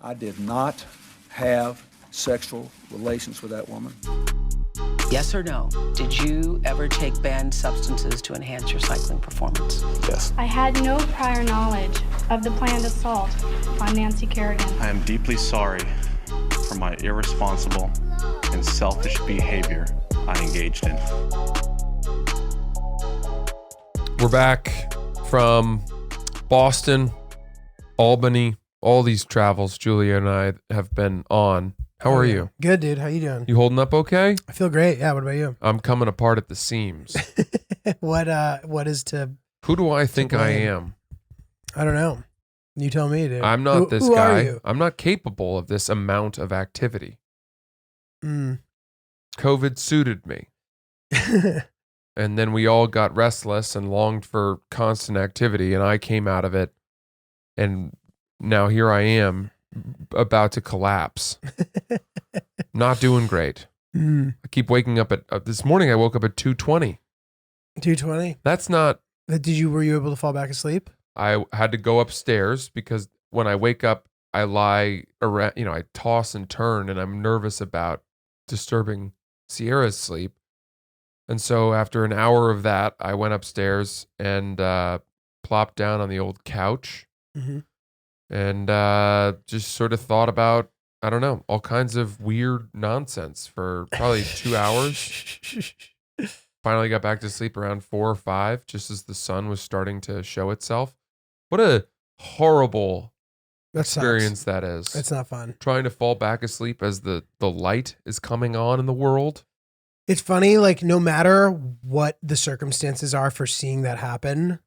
I did not have sexual relations with that woman. Yes or no? Did you ever take banned substances to enhance your cycling performance? Yes. I had no prior knowledge of the planned assault on Nancy Kerrigan. I am deeply sorry for my irresponsible and selfish behavior I engaged in. We're back from Boston, Albany, all these travels Julia and I have been on. How are you? Good, dude. How you doing? You holding up okay? I feel great. Yeah, what about you? I'm coming apart at the seams. What is to... Who do I think I am? I don't know. You tell me, dude. I'm not this who guy. Are you? I'm not capable of this amount of activity. Mm. COVID suited me. And then we all got restless and longed for constant activity, and I came out of it, and now here I am about to collapse. Not doing great. Mm. I keep waking up at this morning I woke up at 2:20. 2:20? That's not... Were you able to fall back asleep? I had to go upstairs because when I wake up, I lie around, I toss and turn, and I'm nervous about disturbing Sierra's sleep. And so after an hour of that, I went upstairs and plopped down on the old couch and just sort of thought about, I don't know, all kinds of weird nonsense for probably 2 hours. Finally got back to sleep around 4 or 5, just as the sun was starting to show itself. What a horrible experience that is. It's not fun. Trying to fall back asleep as the light is coming on in the world. It's funny, like, no matter what the circumstances are for seeing that happen,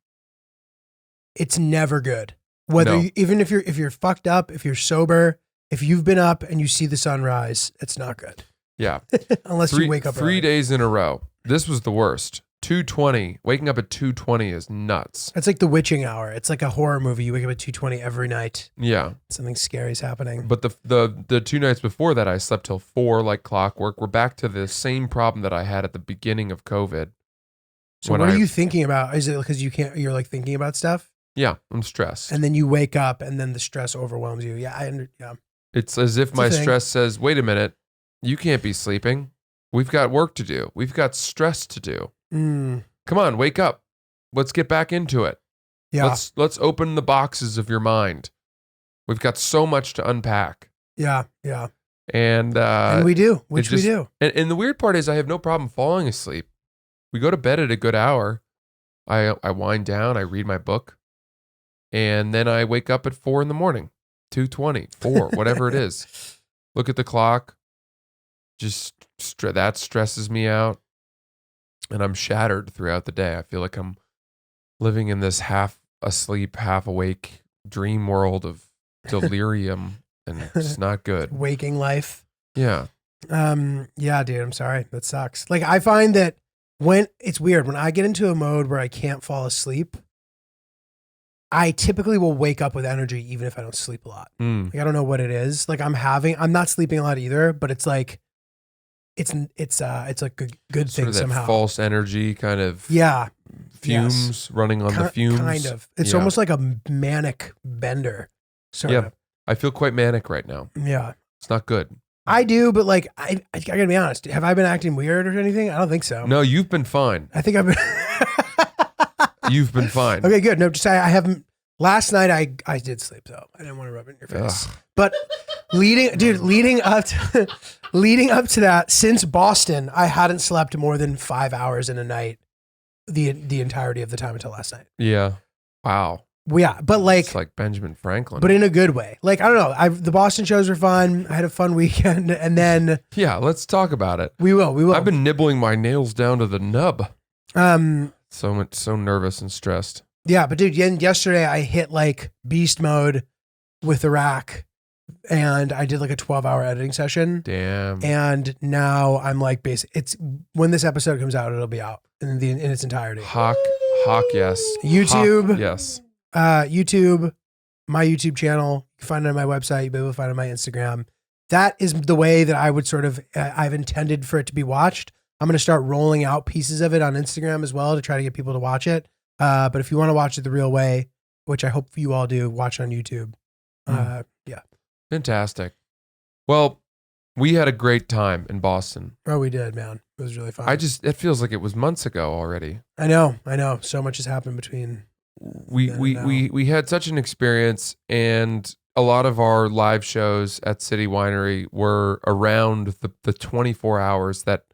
it's never good. Even if you're fucked up, if you're sober, if you've been up and you see the sunrise, it's not good. Yeah. Unless you wake up 3 early. days in a row. This was the worst. 2:20. Waking up at 2:20 is nuts. It's like the witching hour. It's like a horror movie. You wake up at 2:20 every night. Yeah. Something scary is happening. But the 2 nights before that, I slept till 4 like clockwork. We're back to the same problem that I had at the beginning of COVID. So what are you thinking about? Is it because you're like thinking about stuff? Yeah, I'm stressed. And then you wake up and then the stress overwhelms you. Yeah, yeah. It's as if my stress says, wait a minute, you can't be sleeping. We've got work to do. We've got stress to do. Mm. Come on, wake up. Let's get back into it. Yeah. Let's open the boxes of your mind. We've got so much to unpack. Yeah, yeah. And we do, we do. And the weird part is I have no problem falling asleep. We go to bed at a good hour. I wind down, I read my book, and then I wake up at 4 in the morning, 2:20, 4, whatever it is. Look at the clock. Just that stresses me out. And I'm shattered throughout the day. I feel like I'm living in this half asleep, half awake dream world of delirium, and it's not good. Waking life. Yeah. Yeah, dude, I'm sorry. That sucks. Like, I find that it's weird. When I get into a mode where I can't fall asleep, I typically will wake up with energy even if I don't sleep a lot. Like, I don't know what it is. Like, I'm not sleeping a lot either, but it's like, it's like a good thing Sort of that somehow. False energy kind of fumes running on the fumes. Kind of. It's almost like a manic bender. Sort of. I feel quite manic right now. Yeah. It's not good. I do, but like, I gotta be honest. Have I been acting weird or anything? I don't think so. No, you've been fine. I think I've been. You've been fine. Okay, good. No, just I haven't. Last night I did sleep though. I didn't want to rub it in your face. Ugh. But leading up to that, since Boston, I hadn't slept more than 5 hours in a night the entirety of the time until last night. Yeah. Wow. Well, yeah, but like it's like Benjamin Franklin, but in a good way. Like, I don't know. The Boston shows were fun. I had a fun weekend, and then let's talk about it. We will. I've been nibbling my nails down to the nub. So nervous and stressed. Yeah, but dude, yesterday I hit like beast mode with the rack, and I did like a 12-hour editing session. Damn. And now I'm like, it's when this episode comes out, it'll be out in its entirety. Hawk, yes. YouTube, Hawk, yes. YouTube, my YouTube channel. You can find it on my website. You'll be able to find it on my Instagram. That is the way that I would sort of I've intended for it to be watched. I'm going to start rolling out pieces of it on Instagram as well to try to get people to watch it. But if you want to watch it the real way, which I hope you all do, watch it on YouTube. Yeah. Fantastic. Well, we had a great time in Boston. Oh, we did, man. It was really fun. It feels like it was months ago already. I know. So much has happened between. We had such an experience, and a lot of our live shows at City Winery were around the 24 hours that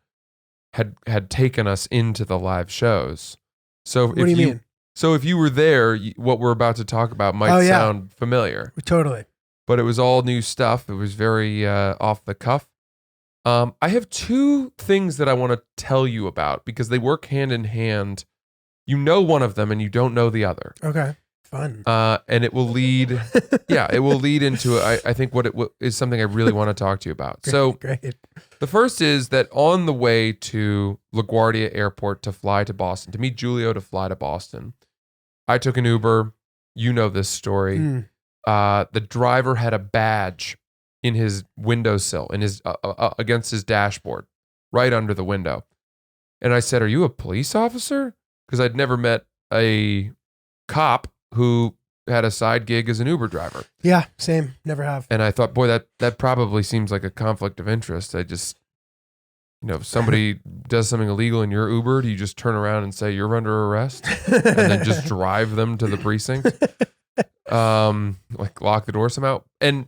had taken us into the live shows. So What do you mean? So if you were there, what we're about to talk about might sound familiar. Totally. But it was all new stuff. It was very off the cuff. I have two things that I want to tell you about because they work hand in hand. You know one of them and you don't know the other. Okay. Fun. And it will lead, it will lead into, I think what is something I really want to talk to you about. Great. The first is that on the way to LaGuardia Airport to fly to Boston, to meet Julio to fly to Boston, I took an Uber. You know this story. The driver had a badge in his windowsill, in his against his dashboard, right under the window. And I said, "Are you a police officer?" Because I'd never met a cop who had a side gig as an Uber driver. Yeah, same. Never have. And I thought, boy, that probably seems like a conflict of interest. I just, if somebody does something illegal in your Uber, do you just turn around and say you're under arrest and then just drive them to the precinct? Like lock the door somehow. And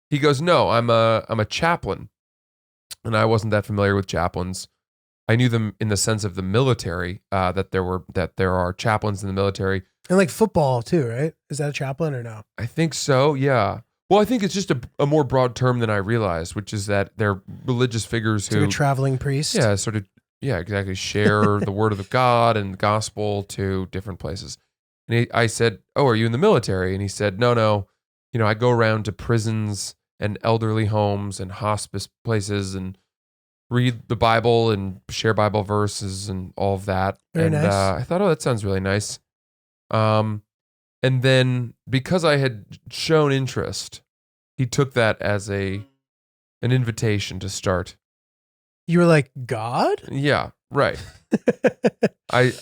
he goes, "No, I'm a chaplain." And I wasn't that familiar with chaplains. I knew them in the sense of the military, that there are chaplains in the military. And like football too, right? Is that a chaplain or no? I think so, yeah. Well, I think it's just a more broad term than I realized, which is that they're religious figures who... a traveling priest? Yeah, exactly. Share the word of God and the gospel to different places. And I said, "Oh, are you in the military?" And he said, No. I go around to prisons and elderly homes and hospice places and read the Bible and share Bible verses and all of that." Very nice. I thought, oh, that sounds really nice. And then because I had shown interest, he took that as an invitation to start. You were like, God? Yeah, right. But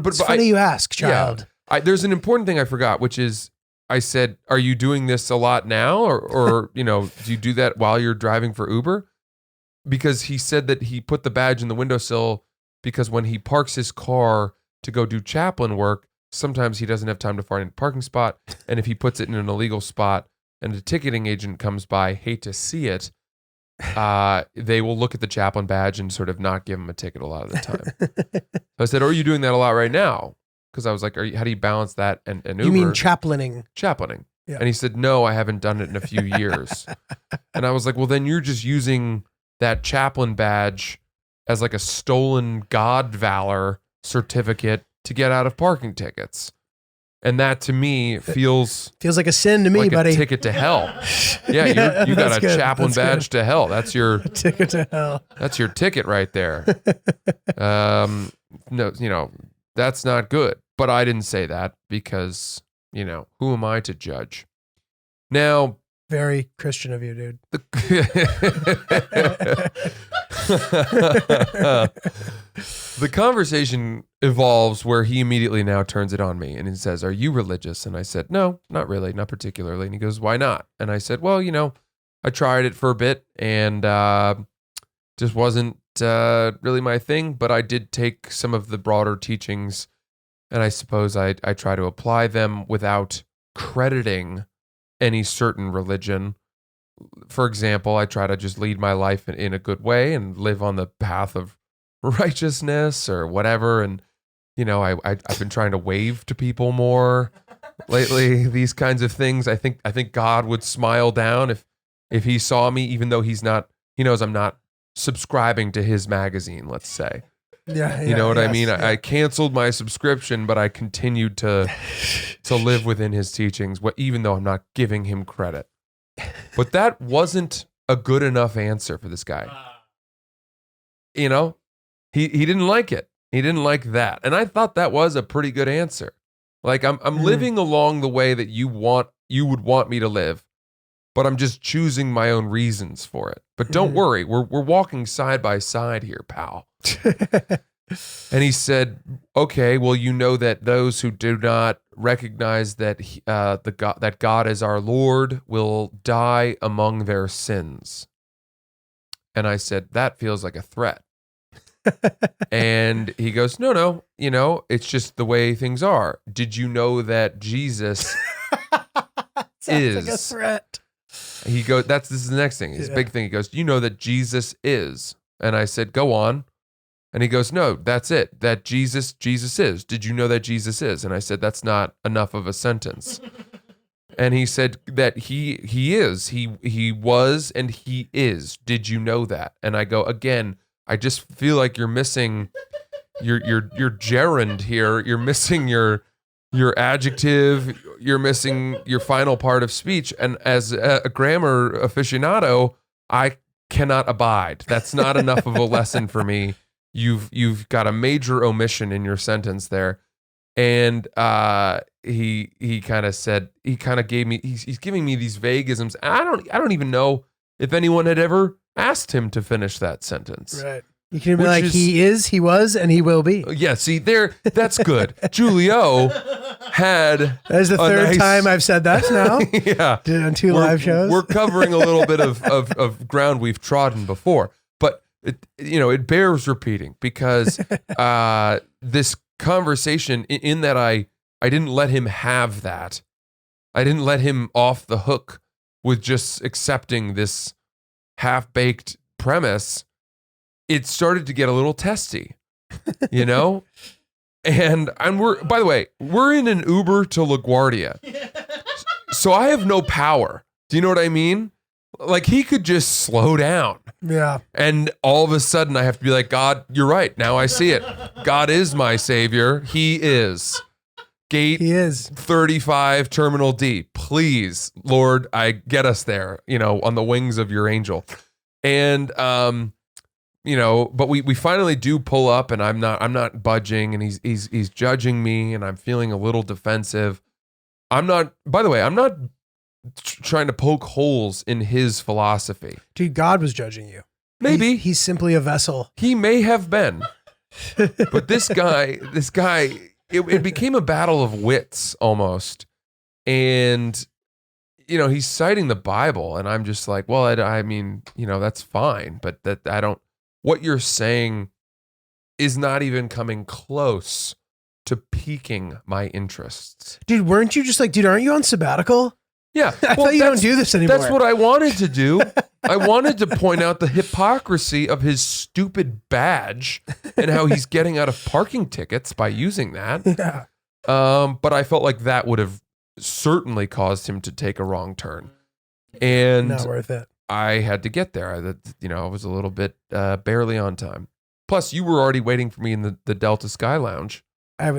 It's funny you ask, child. Yeah, there's an important thing I forgot, which is I said, "Are you doing this a lot now, or do you do that while you're driving for Uber?" Because he said that he put the badge in the windowsill because when he parks his car to go do chaplain work, sometimes he doesn't have time to find a parking spot. And if he puts it in an illegal spot and a ticketing agent comes by, hate to see it, they will look at the chaplain badge and sort of not give him a ticket a lot of the time. I said, "Are you doing that a lot right now?" Because I was like, how do you balance that and Uber? You mean chaplaining? Chaplaining. Yeah. And he said, "No, I haven't done it in a few years." And I was like, "Well, then you're just using that chaplain badge as like a stolen God valor certificate to get out of parking tickets." And that to me feels like a sin to me, like buddy. a ticket to hell. Yeah, you got a good. chaplain That's badge good. to hell. That's your Ticket to hell. That's your ticket right there. No, that's not good. But I didn't say that because, who am I to judge? Now, very Christian of you, dude. The conversation evolves where he immediately now turns it on me and he says, "Are you religious?" And I said, "No, not really, not particularly." And he goes, "Why not?" And I said, "Well, I tried it for a bit and just wasn't really my thing, but I did take some of the broader teachings and I suppose I try to apply them without crediting any certain religion. For example, I try to just lead my life in a good way and live on the path of righteousness or whatever. And, I've been trying to wave to people more lately, these kinds of things. I think God would smile down if he saw me, even though he knows I'm not subscribing to his magazine, let's say. Yeah, you know what I mean? Yeah. I canceled my subscription, but I continued to live within his teachings, even though I'm not giving him credit. But that wasn't a good enough answer for this guy. He didn't like it. He didn't like that. And I thought that was a pretty good answer. Like I'm living along the way that you would want me to live, but I'm just choosing my own reasons for it. But don't worry, we're walking side by side here, pal. And he said, okay, well, you know that those who do not recognize that that God is our Lord will die among their sins. And I said, that feels like a threat. And he goes, no, it's just the way things are. Did you know that Jesus is like a threat? He goes, this is the next thing. His big thing. He goes, you know that Jesus is. And I said, go on. And he goes, no, that's it. That Jesus is. Did you know that Jesus is? And I said, that's not enough of a sentence. And he said that he is. He was and he is. Did you know that? And I go, again, I just feel like you're missing your gerund here. You're missing your adjective. You're missing your final part of speech. And as a grammar aficionado, I cannot abide. That's not enough of a lesson for me. You've got a major omission in your sentence there. And he kind of said, he kind of gave me, he's giving me these vaguisms. I don't even know if anyone had ever asked him to finish that sentence. Right. You can be like, he is, he was, and he will be. Yeah, see, that's good. Julio had... That is the third time I've said that now. Yeah. On two live shows. We're covering a little bit of ground we've trodden before. But, it bears repeating because this conversation, in that I didn't let him have that. I didn't let him off the hook with just accepting this half-baked premise. It started to get a little testy, And by the way, we're in an Uber to LaGuardia. So I have no power. Do you know what I mean? Like, he could just slow down. Yeah. And all of a sudden I have to be like, God, you're right. Now I see it. God is my savior. He is. Gate He is. 35, Terminal D. Please, Lord, get us there, on the wings of your angel. And, but we finally do pull up, and I'm not budging, and he's judging me, and I'm feeling a little defensive. I'm not trying to poke holes in his philosophy. Dude, God was judging you. Maybe. He's simply a vessel. He may have been. But this guy, it became a battle of wits almost. And, he's citing the Bible, and I'm just like, well, I mean, that's fine, but what you're saying is not even coming close to piquing my interests. Dude, weren't you just like, dude, aren't you on sabbatical? Yeah. I thought you don't do this anymore. That's what I wanted to do. I wanted to point out the hypocrisy of his stupid badge and how he's getting out of parking tickets by using that. Yeah. But I felt like that would have certainly caused him to take a wrong turn. And Not worth it. I had to get there. I was a little bit barely on time. Plus, you were already waiting for me in the Delta Sky Lounge. I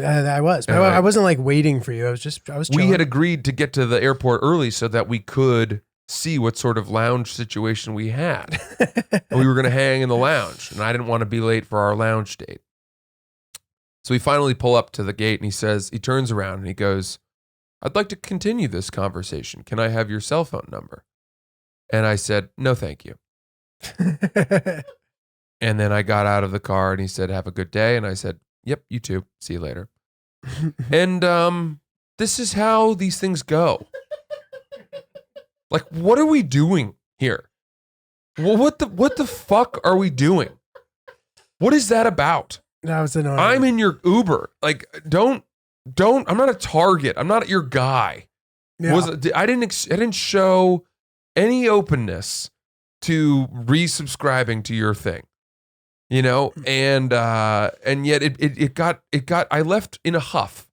was. I wasn't like waiting for you. I was chilling. We had agreed to get to the airport early so that we could see what sort of lounge situation we had. And we were going to hang in the lounge, and I didn't want to be late for our lounge date. So we finally pull up to the gate, and he turns around and he goes, I'd like to continue this conversation. Can I have your cell phone number? And I said, no, thank you. And then I got out of the car, and he said, have a good day. And I said, yep, you too. See you later. And this is how these things go. Like, what are we doing here? Well, what the fuck are we doing? What is that about? That was annoying. I'm in your Uber. Like, don't. I'm not a target. I'm not your guy. Yeah. I didn't show any openness to resubscribing to your thing. And yet it got I left in a huff.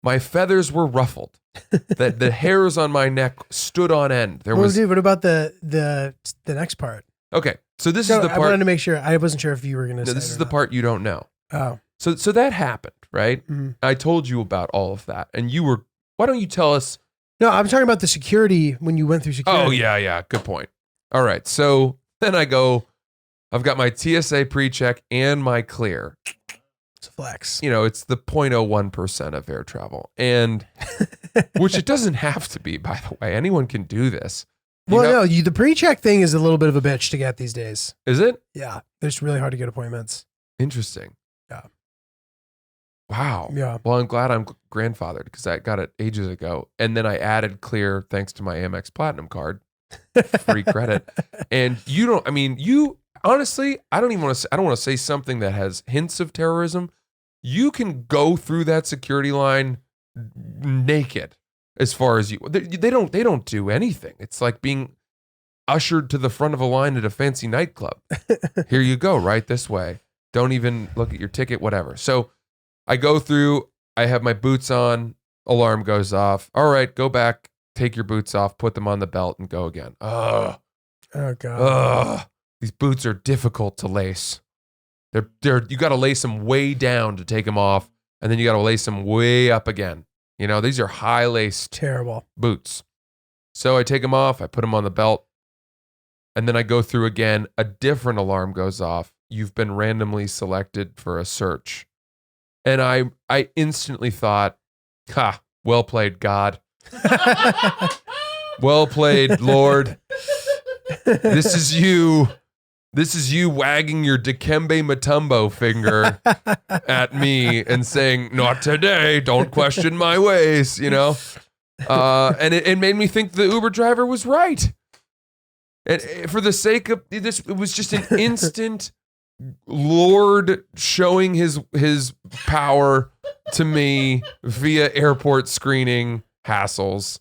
My feathers were ruffled. The hairs on my neck stood on end. Dude, what about the next part? Okay. So this is the part. I wanted to make sure. I wasn't sure if you were going to say this it is or the not. part you don't know. Oh. So that happened, right? Mm-hmm. I told you about all of that. And why don't you tell us? No, I'm talking about the security when you went through security. Oh, yeah. Good point. All right. So then I go, I've got my TSA pre-check and my clear. It's a flex. It's the 0.01% of air travel. And which it doesn't have to be, by the way. Anyone can do this. The pre-check thing is a little bit of a bitch to get these days. Is it? Yeah. It's really hard to get appointments. Interesting. Yeah. Wow. Yeah. Well, I'm glad I'm grandfathered because I got it ages ago. And then I added Clear thanks to my Amex Platinum card, free credit. And you honestly, I don't want to say something that has hints of terrorism. You can go through that security line naked as far as they don't do anything. It's like being ushered to the front of a line at a fancy nightclub. Here you go, right this way. Don't even look at your ticket, whatever. So I go through, I have my boots on, alarm goes off. All right, go back, take your boots off, put them on the belt, and go again. Ugh. Oh God. Ugh. These boots are difficult to lace. You got to lace them way down to take them off, and then you got to lace them way up again. These are high-laced Terrible. boots. So I take them off, I put them on the belt, and then I go through again. A different alarm goes off. You've been randomly selected for a search. And I instantly thought, ha, well played, God. Well played, Lord. This is you wagging your Dikembe Mutombo finger at me and saying, not today, don't question my ways, And it made me think the Uber driver was right. And for the sake of this, it was just an instant Lord showing his power to me via airport screening hassles.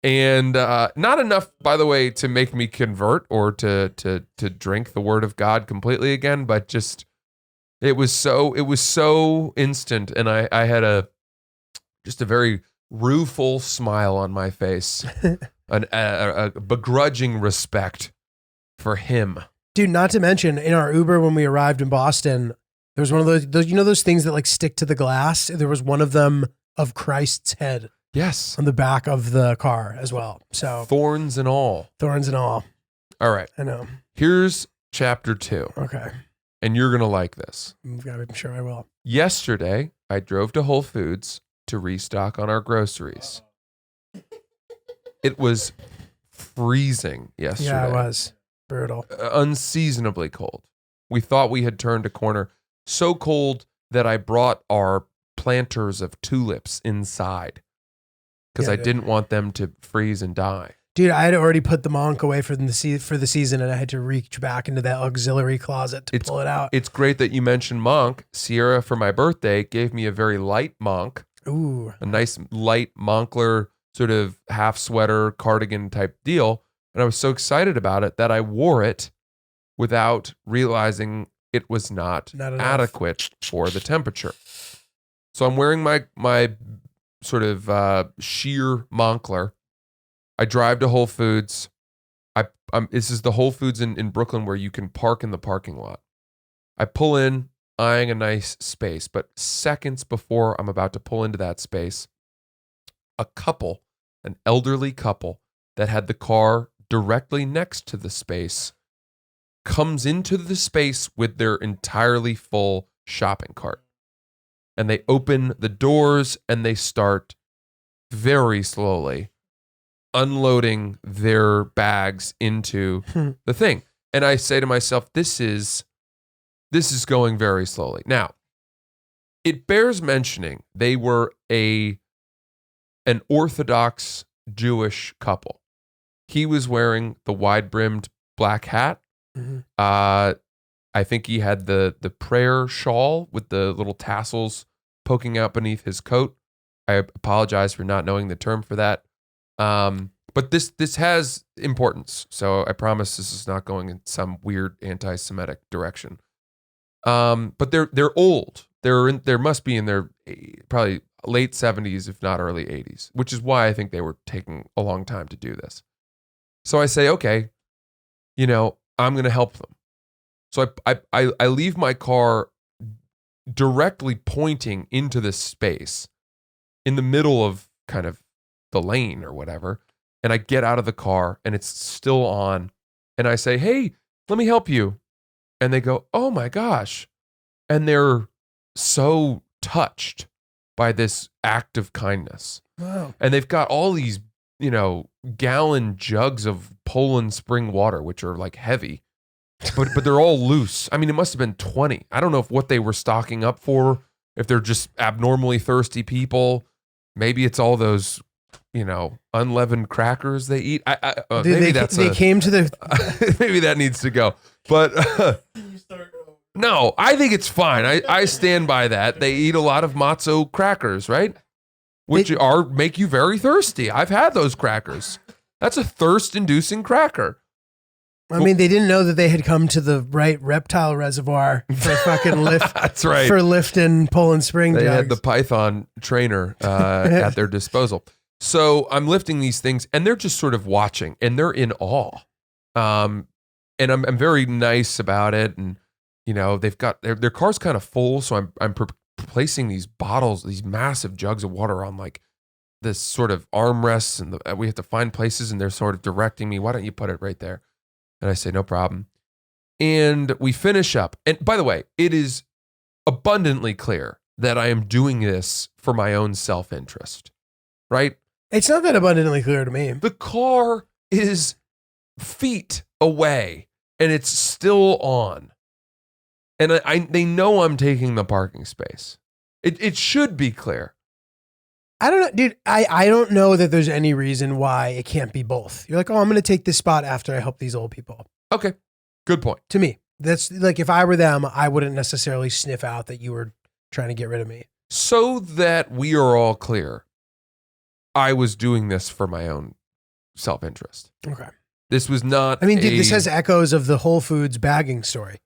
And not enough, by the way, to make me convert or to drink the word of God completely again, but just it was so instant, and I had just a very rueful smile on my face, a begrudging respect for him. Dude, not to mention in our Uber when we arrived in Boston, there was one of those those things that like stick to the glass. There was one of them of Christ's head. Yes. On the back of the car as well. So Thorns and all. Thorns and all. All right. I know. Here's chapter 2. Okay. And you're going to like this. I'm sure I will. Yesterday, I drove to Whole Foods to restock on our groceries. It was freezing yesterday. Yeah, it was. Brutal. Unseasonably cold. We thought we had turned a corner. So cold that I brought our planters of tulips inside because I didn't want them to freeze and die. Dude, I had already put the monk away for the season, and I had to reach back into that auxiliary closet to pull it out. It's great that you mentioned monk. Sierra, for my birthday, gave me a very light monk. Ooh. A nice light moncler sort of half sweater cardigan type deal. And I was so excited about it that I wore it without realizing it was not adequate for the temperature. So I'm wearing my sort of sheer moncler. I drive to Whole Foods. This is the Whole Foods in Brooklyn where you can park in the parking lot. I pull in, eyeing a nice space, but seconds before I'm about to pull into that space, an elderly couple that had the car directly next to the space, comes into the space with their entirely full shopping cart. And they open the doors and they start very slowly unloading their bags into the thing. And I say to myself, this is going very slowly. Now, it bears mentioning they were an Orthodox Jewish couple. He was wearing the wide-brimmed black hat. Mm-hmm. I think he had the prayer shawl with the little tassels poking out beneath his coat. I apologize for not knowing the term for that. But this has importance. So I promise this is not going in some weird anti-Semitic direction. But they're old. They must be in their probably late 70s, if not early 80s, which is why I think they were taking a long time to do this. So I say, okay, I'm going to help them. So I leave my car directly pointing into this space in the middle of kind of the lane or whatever. And I get out of the car and it's still on. And I say, hey, let me help you. And they go, oh my gosh. And they're so touched by this act of kindness. Wow. And they've got all these, gallon jugs of Poland spring water, which are like heavy, but they're all loose. I mean, it must have been 20. I don't know what they were stocking up for if they're just abnormally thirsty people, maybe it's all those, unleavened crackers they eat. They came to the. Maybe that needs to go. But no, I think it's fine. I stand by that. They eat a lot of matzo crackers, right? Which make you very thirsty. I've had those crackers. That's a thirst-inducing cracker. I mean, they didn't know that they had come to the right reptile reservoir for fucking lift. That's right. For lifting Poland Spring They jugs. had the python trainer at their disposal. So I'm lifting these things, and they're just sort of watching, and they're in awe. And I'm very nice about it, and they've got their car's kind of full, so I'm placing these bottles, these massive jugs of water on like this sort of armrests, and we have to find places, and they're sort of directing me. Why don't you put it right there? And I say, no problem. And we finish up. And by the way, it is abundantly clear that I am doing this for my own self-interest, right? It's not that abundantly clear to me. The car is feet away and it's still on. And they know I'm taking the parking space. It should be clear. I don't know, dude. I don't know that there's any reason why it can't be both. You're like, oh, I'm going to take this spot after I help these old people. Okay. Good point. To me, that's like, if I were them, I wouldn't necessarily sniff out that you were trying to get rid of me. So that we are all clear, I was doing this for my own self-interest. Okay. This was not. I mean, dude, this has echoes of the Whole Foods bagging story.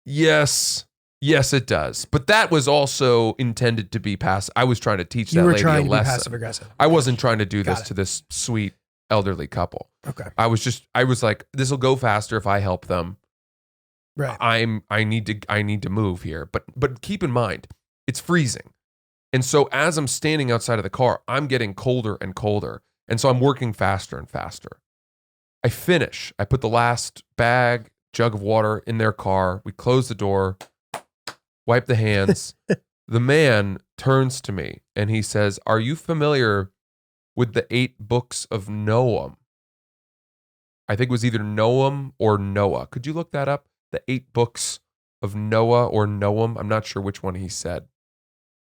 Yes, it does. But that was also intended to be passive. I was trying to teach that lady a lesson. You were trying to be passive aggressive. I wasn't trying to do this to this sweet elderly couple. Okay. I was like, this will go faster if I help them. Right. I need to move here. But keep in mind, it's freezing. And so as I'm standing outside of the car, I'm getting colder and colder. And so I'm working faster and faster. I finish. I put the last jug of water in their car. We close the door, wipe the hands. The man turns to me and he says, "Are you familiar with the 8 books of Noam?" I think it was either Noam or Noah. Could you look that up? The 8 books of Noah or Noam. I'm not sure which one he said.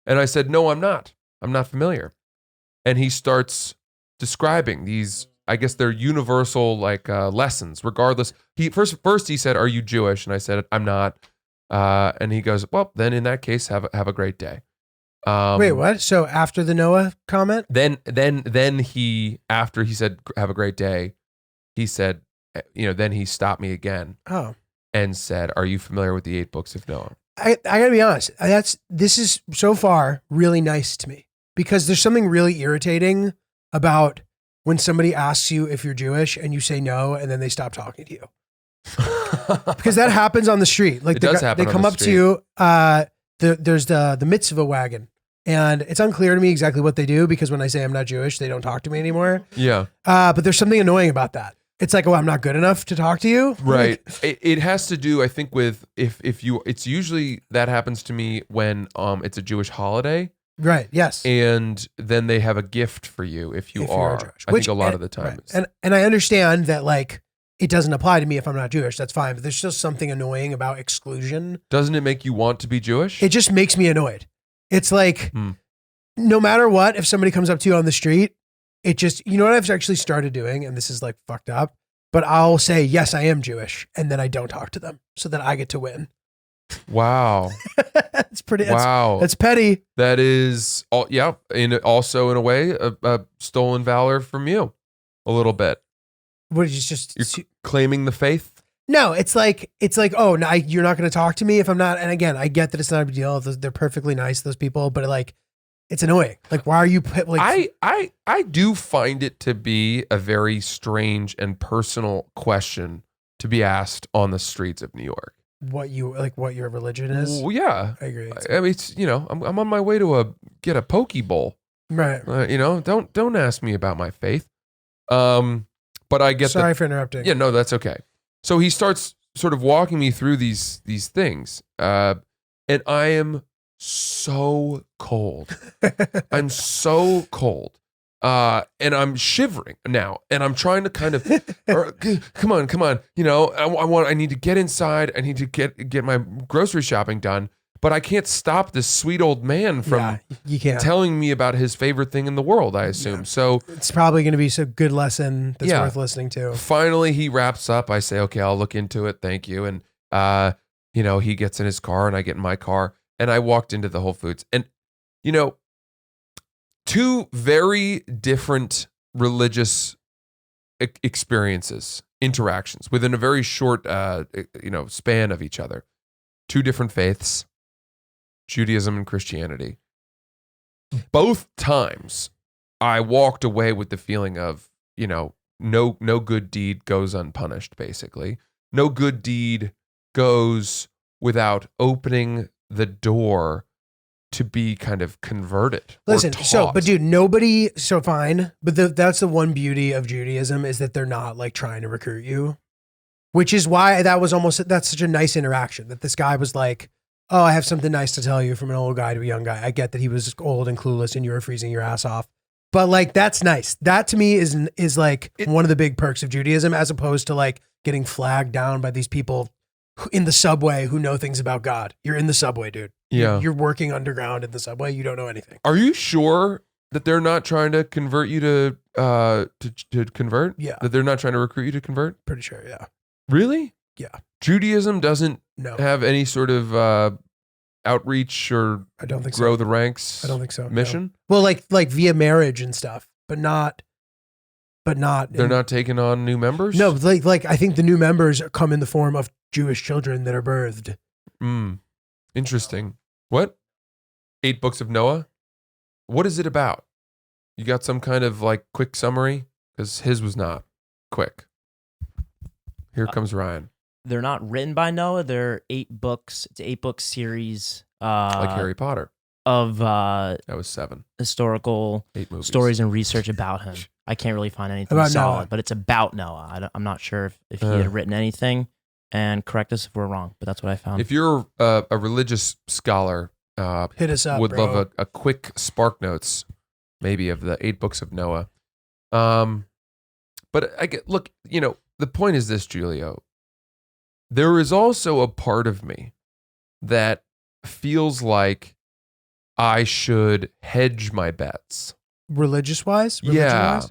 And I said, "No, I'm not. I'm not familiar." And he starts describing these, I guess they're universal lessons, regardless. He first he said, "Are you Jewish?" And I said, "I'm not." And he goes, "Well, then in that case, have a great day." Wait, what? So after the Noah comment? Then he, after he said, "Have a great day," he said, then he stopped me again. Oh. And said, "Are you familiar with the 8 books of Noah?" I gotta be honest. This is so far really nice to me, because there's something really irritating about when somebody asks you if you're Jewish and you say no, and then they stop talking to you. Because that happens on the street. Like it does happen. They come up to you. There's the mitzvah wagon, and it's unclear to me exactly what they do, because when I say I'm not Jewish, they don't talk to me anymore. Yeah. But there's something annoying about that. It's like, oh, I'm not good enough to talk to you. Right. It has to do, I think, with if you. It's usually that happens to me when it's a Jewish holiday. Right. Yes. And then they have a gift for you if you are Jewish. I think a lot of the time. Right. And I understand that, like, it doesn't apply to me if I'm not Jewish. That's fine. But there's still something annoying about exclusion. Doesn't it make you want to be Jewish? It just makes me annoyed. It's like, no matter what, if somebody comes up to you on the street, it just, you know what I've actually started doing, and this is like fucked up, but I'll say, yes, I am Jewish, and then I don't talk to them so that I get to win. Wow. It's pretty, that's petty. That is, also in a way, a stolen valor from you a little bit. What is just you're claiming the faith? No, it's like, oh, no, you're not going to talk to me if I'm not. And again, I get that it's not a big deal. They're perfectly nice, those people, but like, it's annoying. Like, why are you like? I do find it to be a very strange and personal question to be asked on the streets of New York. What your religion is? Well, yeah, I agree. I mean, it's, I'm on my way to get a poke bowl. Right. Don't ask me about my faith. But I get. Sorry for interrupting. Yeah, no, that's okay. So he starts sort of walking me through these things, and I am so cold. I'm so cold. And I'm shivering now, and I'm trying to kind of, come on. I need to get inside. I need to get my grocery shopping done. but I can't stop this sweet old man from you can't. telling me about his favorite thing in the world, I assume. Yeah. So It's probably going to be a good lesson that's Yeah. worth listening to. finally he wraps up. I say, okay, I'll look into it. Thank you. And, he gets in his car and I get in my car and I walked into the Whole Foods. And, two very different religious experiences, interactions within a very short, span of each other. Two different faiths, Judaism and Christianity. Both times I walked away with the feeling of, no good deed goes unpunished, basically. No good deed goes without opening the door to be kind of converted. Listen, or but dude, fine. But that's the one beauty of Judaism is that they're not like trying to recruit you, which is why that's such a nice interaction that this guy was like, oh, I have something nice to tell you from an old guy to a young guy. I get that he was old and clueless and you were freezing your ass off. But like, that's nice. That to me is like one of the big perks of Judaism, as opposed to like getting flagged down by these people in the subway who know things about God. You're in the subway, dude. Yeah. You're working underground in the subway. You don't know anything. Are you sure that they're not trying to convert you to convert? Yeah. That they're not trying to recruit you to convert? Pretty sure. Yeah. Really? Yeah. Judaism doesn't No, have any sort of outreach or I don't think grow so. the ranks I don't think so. no. mission? Well, like via marriage and stuff, but not. They're not taking on new members? No, like I think the new members come in the form of Jewish children that are birthed. Interesting. What? 8 Books of Noah? What is it about? You got some kind of like quick summary? Because his was not quick. Here comes Ryan. They're not written by Noah. They're 8 books. It's an 8-book series. Like Harry Potter. Of That was 7. historical 8 movies. stories and research about him. I can't really find anything About solid, Noah. but it's about Noah. I'm not sure if he had written anything, and correct us if we're wrong, but that's what I found. If you're a religious scholar, Hit us up. would bro. love a quick spark notes, maybe, of the 8 Books of Noah. But look, the point is this, Julio. There is also a part of me that feels like I should hedge my bets. religious wise. Yeah.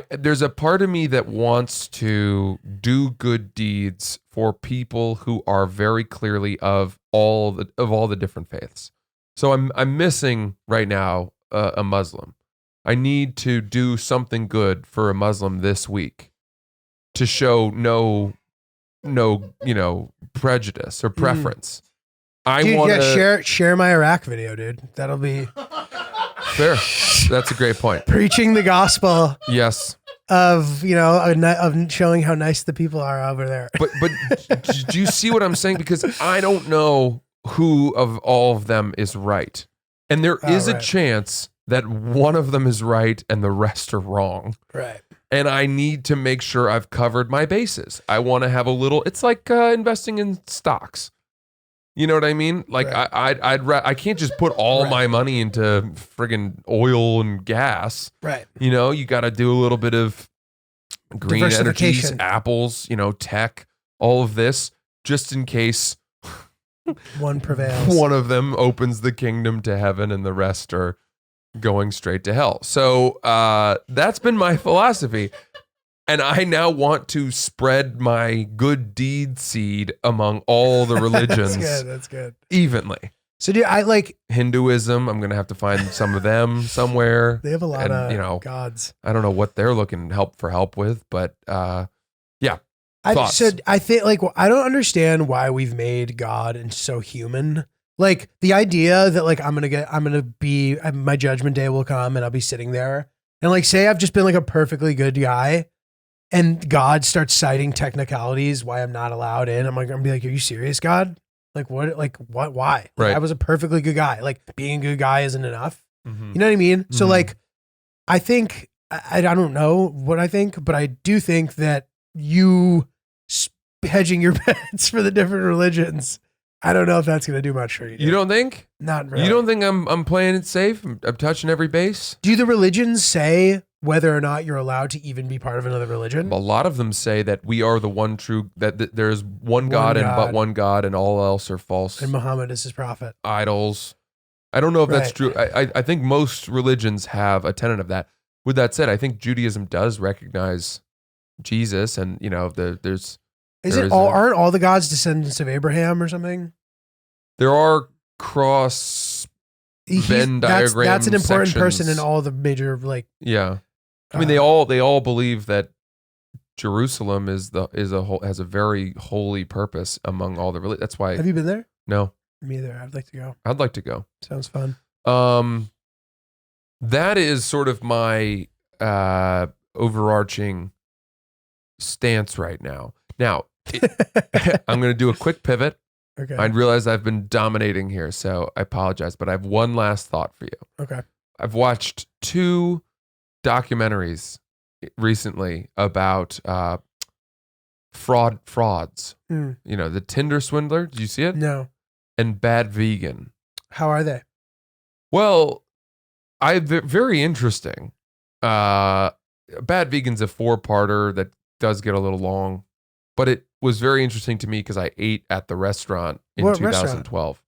There's a part of me that wants to do good deeds for people who are very clearly of all the different faiths. So I'm missing right now a Muslim. I need to do something good for a Muslim this week to show no prejudice or preference. I Dude, want yeah, share my Iraq video, dude. That'll be fair. That's a great point. preaching the gospel Yes. of of showing how nice the people are over there. But do you see what I'm saying? Because I don't know who of all of them is right. And there is a right. chance that one of them is right and the rest are wrong. Right. And I need to make sure I've covered my bases. I want to have a little, it's like investing in stocks. You know what I mean? Like Right. I can't just put all Right. my money into friggin' oil and gas. Right. You got to do a little bit of green energies, Diversification. apples, tech, all of this, just in case One prevails. one of them opens the kingdom to heaven and the rest are going straight to hell. So that's been my philosophy. And I now want to spread my good deed seed among all the religions That's good. evenly. So dude, I like Hinduism, I'm going to have to find some of them somewhere. they have a lot And, of gods. I don't know what they're looking for help with, but yeah. I Thoughts? think like I don't understand why we've made God and so human. Like the idea that like my judgment day will come and I'll be sitting there and like say I've just been like a perfectly good guy and God starts citing technicalities why I'm not allowed in. I'm gonna be like, are you serious, God? Like what? Like what? Why? Like, Right. I was a perfectly good guy. Like being a good guy isn't enough. Mhm. You know what I mean? So Mhm. like, I think I don't know what I think, but I do think that you hedging your bets for the different religions. I don't know if that's going to do much for you. You don't think? Not really. You don't think I'm playing it safe? I'm touching every base? Do the religions say whether or not you're allowed to even be part of another religion. A lot of them say that we are the one true, that there's one God and but one God, and all else are false And Muhammad is his prophet. idols. I don't know if that's Right. true. I think most religions have a tenet of that. With that said, I think Judaism does recognize Jesus, and there's Aren't all the gods descendants of Abraham or something? there are cross Venn diagram That's an important person in sections. all the major Yeah. I mean, they all believe that Jerusalem has a very holy purpose among all the religions. That's why. Have you been there? No, Me either. I'd like to go. I'd like to go. Sounds fun. That is sort of my overarching stance right now. Now, I'm going to do a quick pivot. Okay. I realize I've been dominating here, so I apologize, but I have one last thought for you. Okay. I've watched 2 documentaries recently about frauds. Hmm. The Tinder swindler. Did you see it? No. And Bad Vegan. How are they? Well, very interesting. Bad Vegan's a 4-parter that does get a little long, but it was very interesting to me because I ate at the restaurant in What 2012.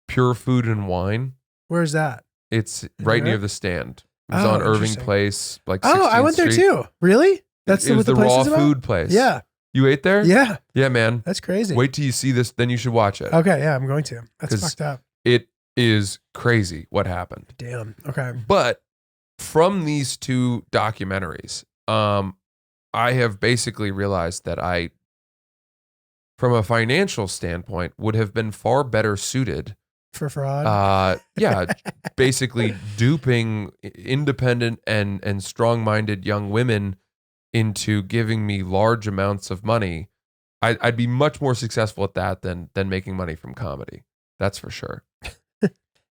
Pure Food and Wine. Where's that? It's right there? near the stand. It was Oh, on Irving interesting. Place, like Oh, I 16th went there Street. too. Really? That's It was what the the place raw is about? food place. Yeah. You ate there? Yeah. Yeah, man. That's crazy. Wait till you see this, then you should watch it. Okay. Yeah, I'm going to. That's 'Cause- fucked up. It is crazy what happened. Damn. Okay. But from these 2 documentaries, I have basically realized that I, from a financial standpoint, would have been far better suited. For fraud. Basically duping independent and strong-minded young women into giving me large amounts of money. I'd be much more successful at that than making money from comedy. That's for sure.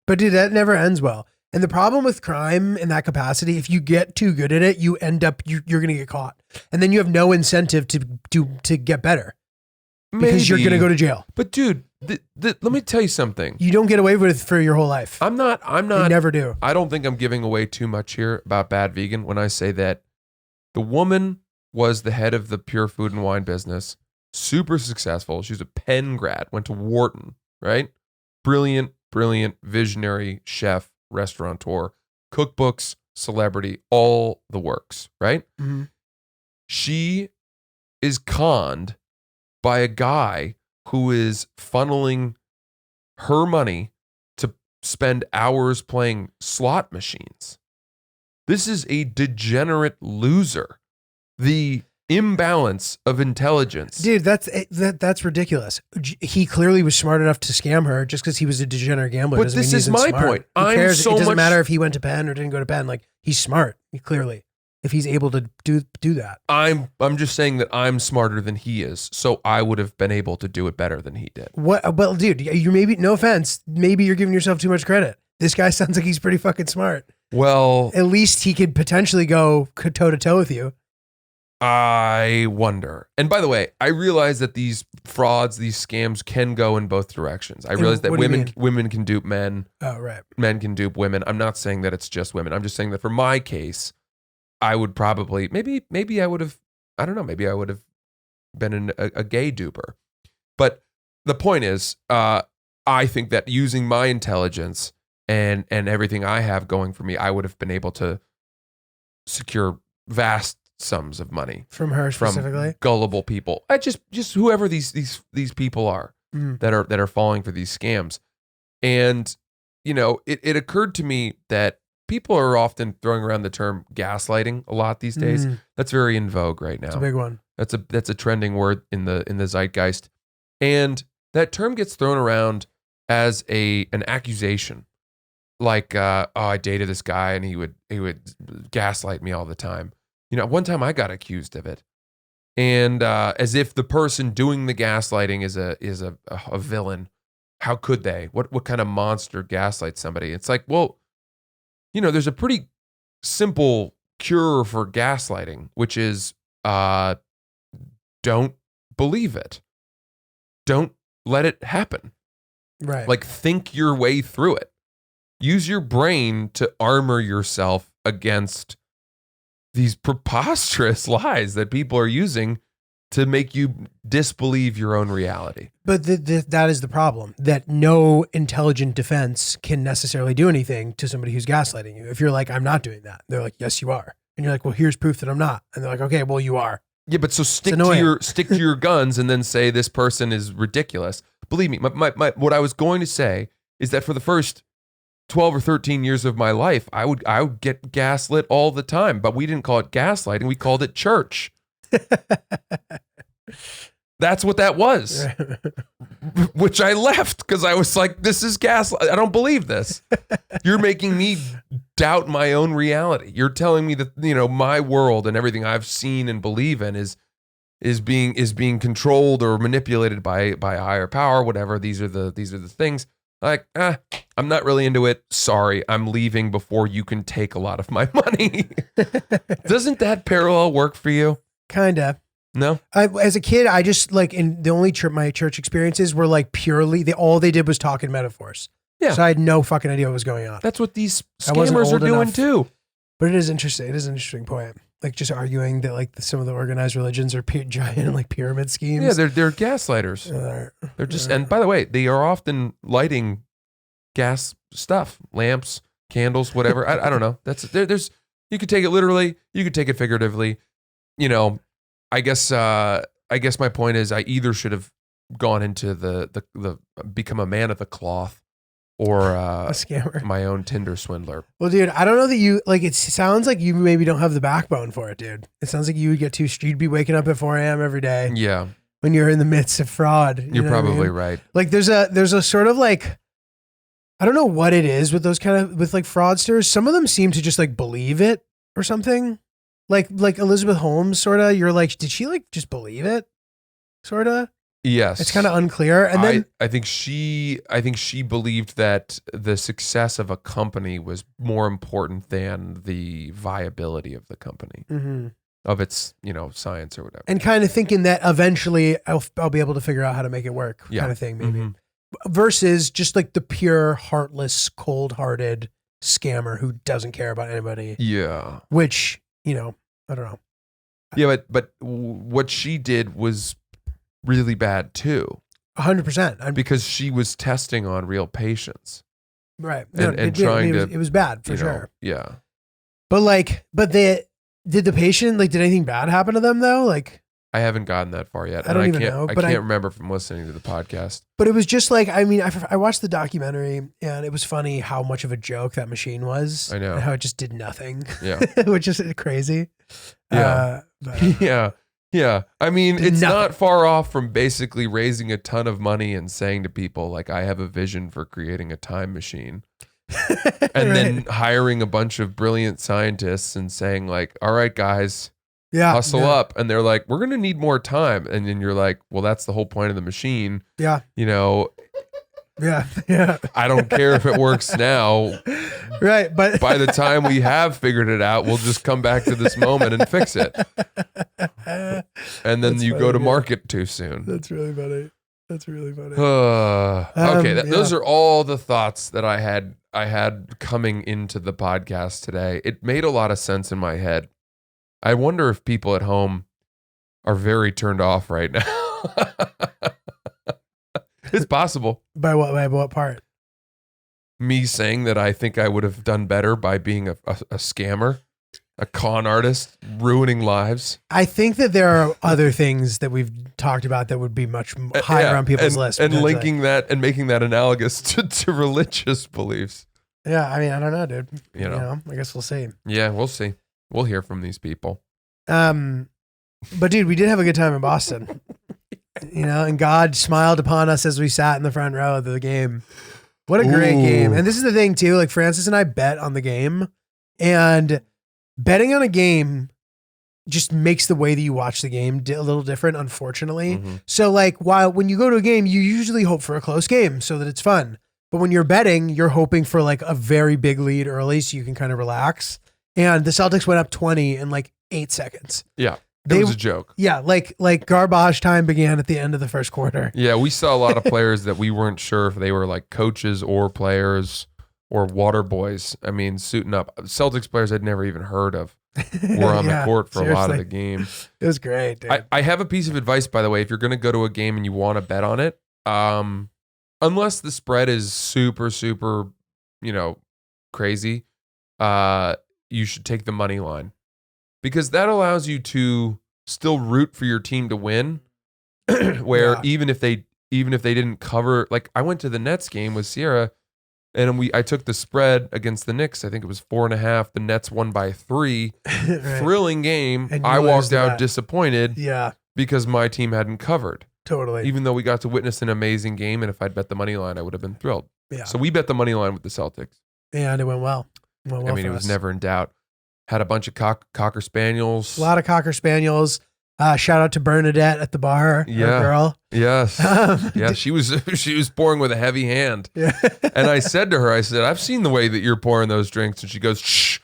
But dude, that never ends well. And the problem with crime in that capacity, if you get too good at it, you end up you're going to get caught, and then you have no incentive to get better because you're going to go to jail. But dude, let me tell you something. You don't get away with it for your whole life. I'm not. You never do. I don't think I'm giving away too much here about Bad Vegan when I say that the woman was the head of the Pure Food and Wine business, super successful. She's a Penn grad, went to Wharton, right? Brilliant, visionary chef, restaurateur, cookbooks, celebrity, all the works, right? Mhm. She is conned by a guy who is funneling her money to spend hours playing slot machines. This is a degenerate loser. The imbalance of intelligence. Dude, that's ridiculous. He clearly was smart enough to scam her just because he was a degenerate gambler. But doesn't this mean he is isn't my smart. point. Who I'm cares? so It doesn't much- matter if he went to Penn or didn't go to Penn. Like, he's smart. Clearly, if he's able to do that. I'm just saying that I'm smarter than he is, so I would have been able to do it better than he did. What? Well, dude, you maybe, no offense, maybe you're giving yourself too much credit. This guy sounds like he's pretty fucking smart. Well, At least he could potentially go toe to toe with you. I wonder. And by the way, I realize that these frauds, these scams can go in both directions. I realize that what do you mean? women can dupe men, Oh, right. men can dupe women. I'm not saying that it's just women. I'm just saying that for my case, I would probably maybe I would have, I don't know, maybe I would have been a gay duper. But the point is, I think that using my intelligence and everything I have going for me, I would have been able to secure vast sums of money From her from specifically. gullible people. Just whoever these people are Mm. that are falling for these scams. And it occurred to me that people are often throwing around the term gaslighting a lot these days. Mm. That's very in vogue right now. It's a big one. That's a trending word in the zeitgeist. And that term gets thrown around as an accusation. Like, I dated this guy and he would gaslight me all the time. One time I got accused of it. And as if the person doing the gaslighting is a villain. How could they? What kind of monster gaslights somebody? It's like, well, there's a pretty simple cure for gaslighting, which is don't believe it. Don't let it happen. Right. Like, think your way through it. Use your brain to armor yourself against these preposterous lies that people are using to make you disbelieve your own reality. But that is the problem, that no intelligent defense can necessarily do anything to somebody who's gaslighting you. If you're like, I'm not doing that, they're like, yes, you are. And you're like, well, here's proof that I'm not. And they're like, okay, well, you are. Yeah, but so stick to your guns and then say this person is ridiculous. Believe me, what I was going to say is that for the first 12 or 13 years of my life, I would get gaslit all the time, but we didn't call it gaslighting, we called it church. That's what that was. Which I left because I was like, this is gaslight. I don't believe this. You're making me doubt my own reality. You're telling me that, my world and everything I've seen and believe in is being controlled or manipulated by a higher power, whatever. These are the things. Like, I'm not really into it. Sorry, I'm leaving before you can take a lot of my money. Doesn't that parallel work for you? Kinda. No. As a kid, I just like in the only my church experiences were like purely all they did was talk in metaphors. Yeah. So I had no fucking idea what was going on. That's what these I wasn't scammers are old doing enough. too. But it is interesting. It is an interesting point. Like just arguing that like some of the organized religions are giant like pyramid schemes. Yeah, they're gaslighters. They're just, and by the way, they are often lighting gas stuff, lamps, candles, whatever. I don't know. There's you could take it literally, you could take it figuratively. I guess my point is I either should have gone into the become a man of the cloth or a scammer, my own Tinder swindler. Well, dude, I don't know that you like. It sounds like you maybe don't have the backbone for it, dude. It sounds like you would get you'd be waking up at 4 a.m. every day. Yeah, when you're in the midst of fraud. You're probably right. Like there's a sort of like, I don't know what it is with those with like fraudsters. Some of them seem to just like believe it or something. Like Elizabeth Holmes, sort of. You're like, did she like just believe it? Sort of. Yes. It's kind of unclear. And then I think she believed that the success of a company was more important than the viability of the company, of its science or whatever. And kind of thinking that eventually I'll be able to figure out how to make it work, kind of thing, maybe. Versus just like the pure, heartless, cold-hearted scammer who doesn't care about anybody. Yeah. Which, I don't know. Yeah, but what she did was really bad too. 100%. Because she was testing on real patients. Right. And trying it was bad for sure. Yeah. But did the patient, like, did anything bad happen to them though? Like, I haven't gotten that far yet. I don't even know. I can't remember from listening to the podcast. But it was just like, I mean, I watched the documentary and it was funny how much of a joke that machine was. I know. And how it just did nothing. Yeah. Which is crazy. Yeah. Yeah. I mean, it's not far off from basically raising a ton of money and saying to people, like, I have a vision for creating a time machine. And then hiring a bunch of brilliant scientists and saying, like, all right, guys, hustle up. And they're like, we're going to need more time. And then you're like, well, that's the whole point of the machine. Yeah. Yeah. I don't care if it works now. Right. But by the time we have figured it out, we'll just come back to this moment and fix it. And then you go to market too soon. That's really funny. Okay. Those are all the thoughts that I had coming into the podcast today. It made a lot of sense in my head. I wonder if people at home are very turned off right now. It's possible. By what part? Me saying that I think I would have done better by being a scammer, a con artist, ruining lives. I think that there are other things that we've talked about that would be much higher on people's list. And linking that and making that analogous to religious beliefs. Yeah, I mean, I don't know, dude. You know, I guess we'll see. Yeah, we'll see. We'll hear from these people. But dude, we did have a good time in Boston. And God smiled upon us as we sat in the front row of the game. What a great game. And this is the thing too, like Francis and I bet on the game, and betting on a game just makes the way that you watch the game a little different, unfortunately. So like when you go to a game, you usually hope for a close game so that it's fun. But when you're betting, you're hoping for like a very big lead early so you can kind of relax. And the Celtics went up 20 in like 8 seconds. Yeah. It was a joke. Yeah, like garbage time began at the end of the first quarter. Yeah, we saw a lot of players that we weren't sure if they were like coaches or players or water boys. I mean, suiting up. Celtics players I'd never even heard of. were on the Yeah, court for a lot of seriously. the game. It was great, dude. I have a piece of advice, by the way. If you're going to go to a game and you want to bet on it, unless the spread is super, super, crazy, you should take the money line because that allows you to still root for your team to win. Where even if they didn't cover, like I went to the Nets game with Sierra, and I took the spread against the Knicks. I think it was 4.5. The Nets won by 3. Right. Thrilling game. And you I lose walked to out that. disappointed Yeah, because my team hadn't covered. totally. Even though we got to witness an amazing game, and if I'd bet the money line, I would have been thrilled. Yeah. So we bet the money line with the Celtics. And it went well. I mean, it was never in doubt. Had a bunch of cocker spaniels. A lot of Cocker Spaniels. Shout out to Bernadette at the bar. Our Yeah. girl. Yes. Um, Yeah, she was pouring with a heavy hand. Yeah. And I said to her, I said, I've seen the way that you're pouring those drinks. And she goes, shh,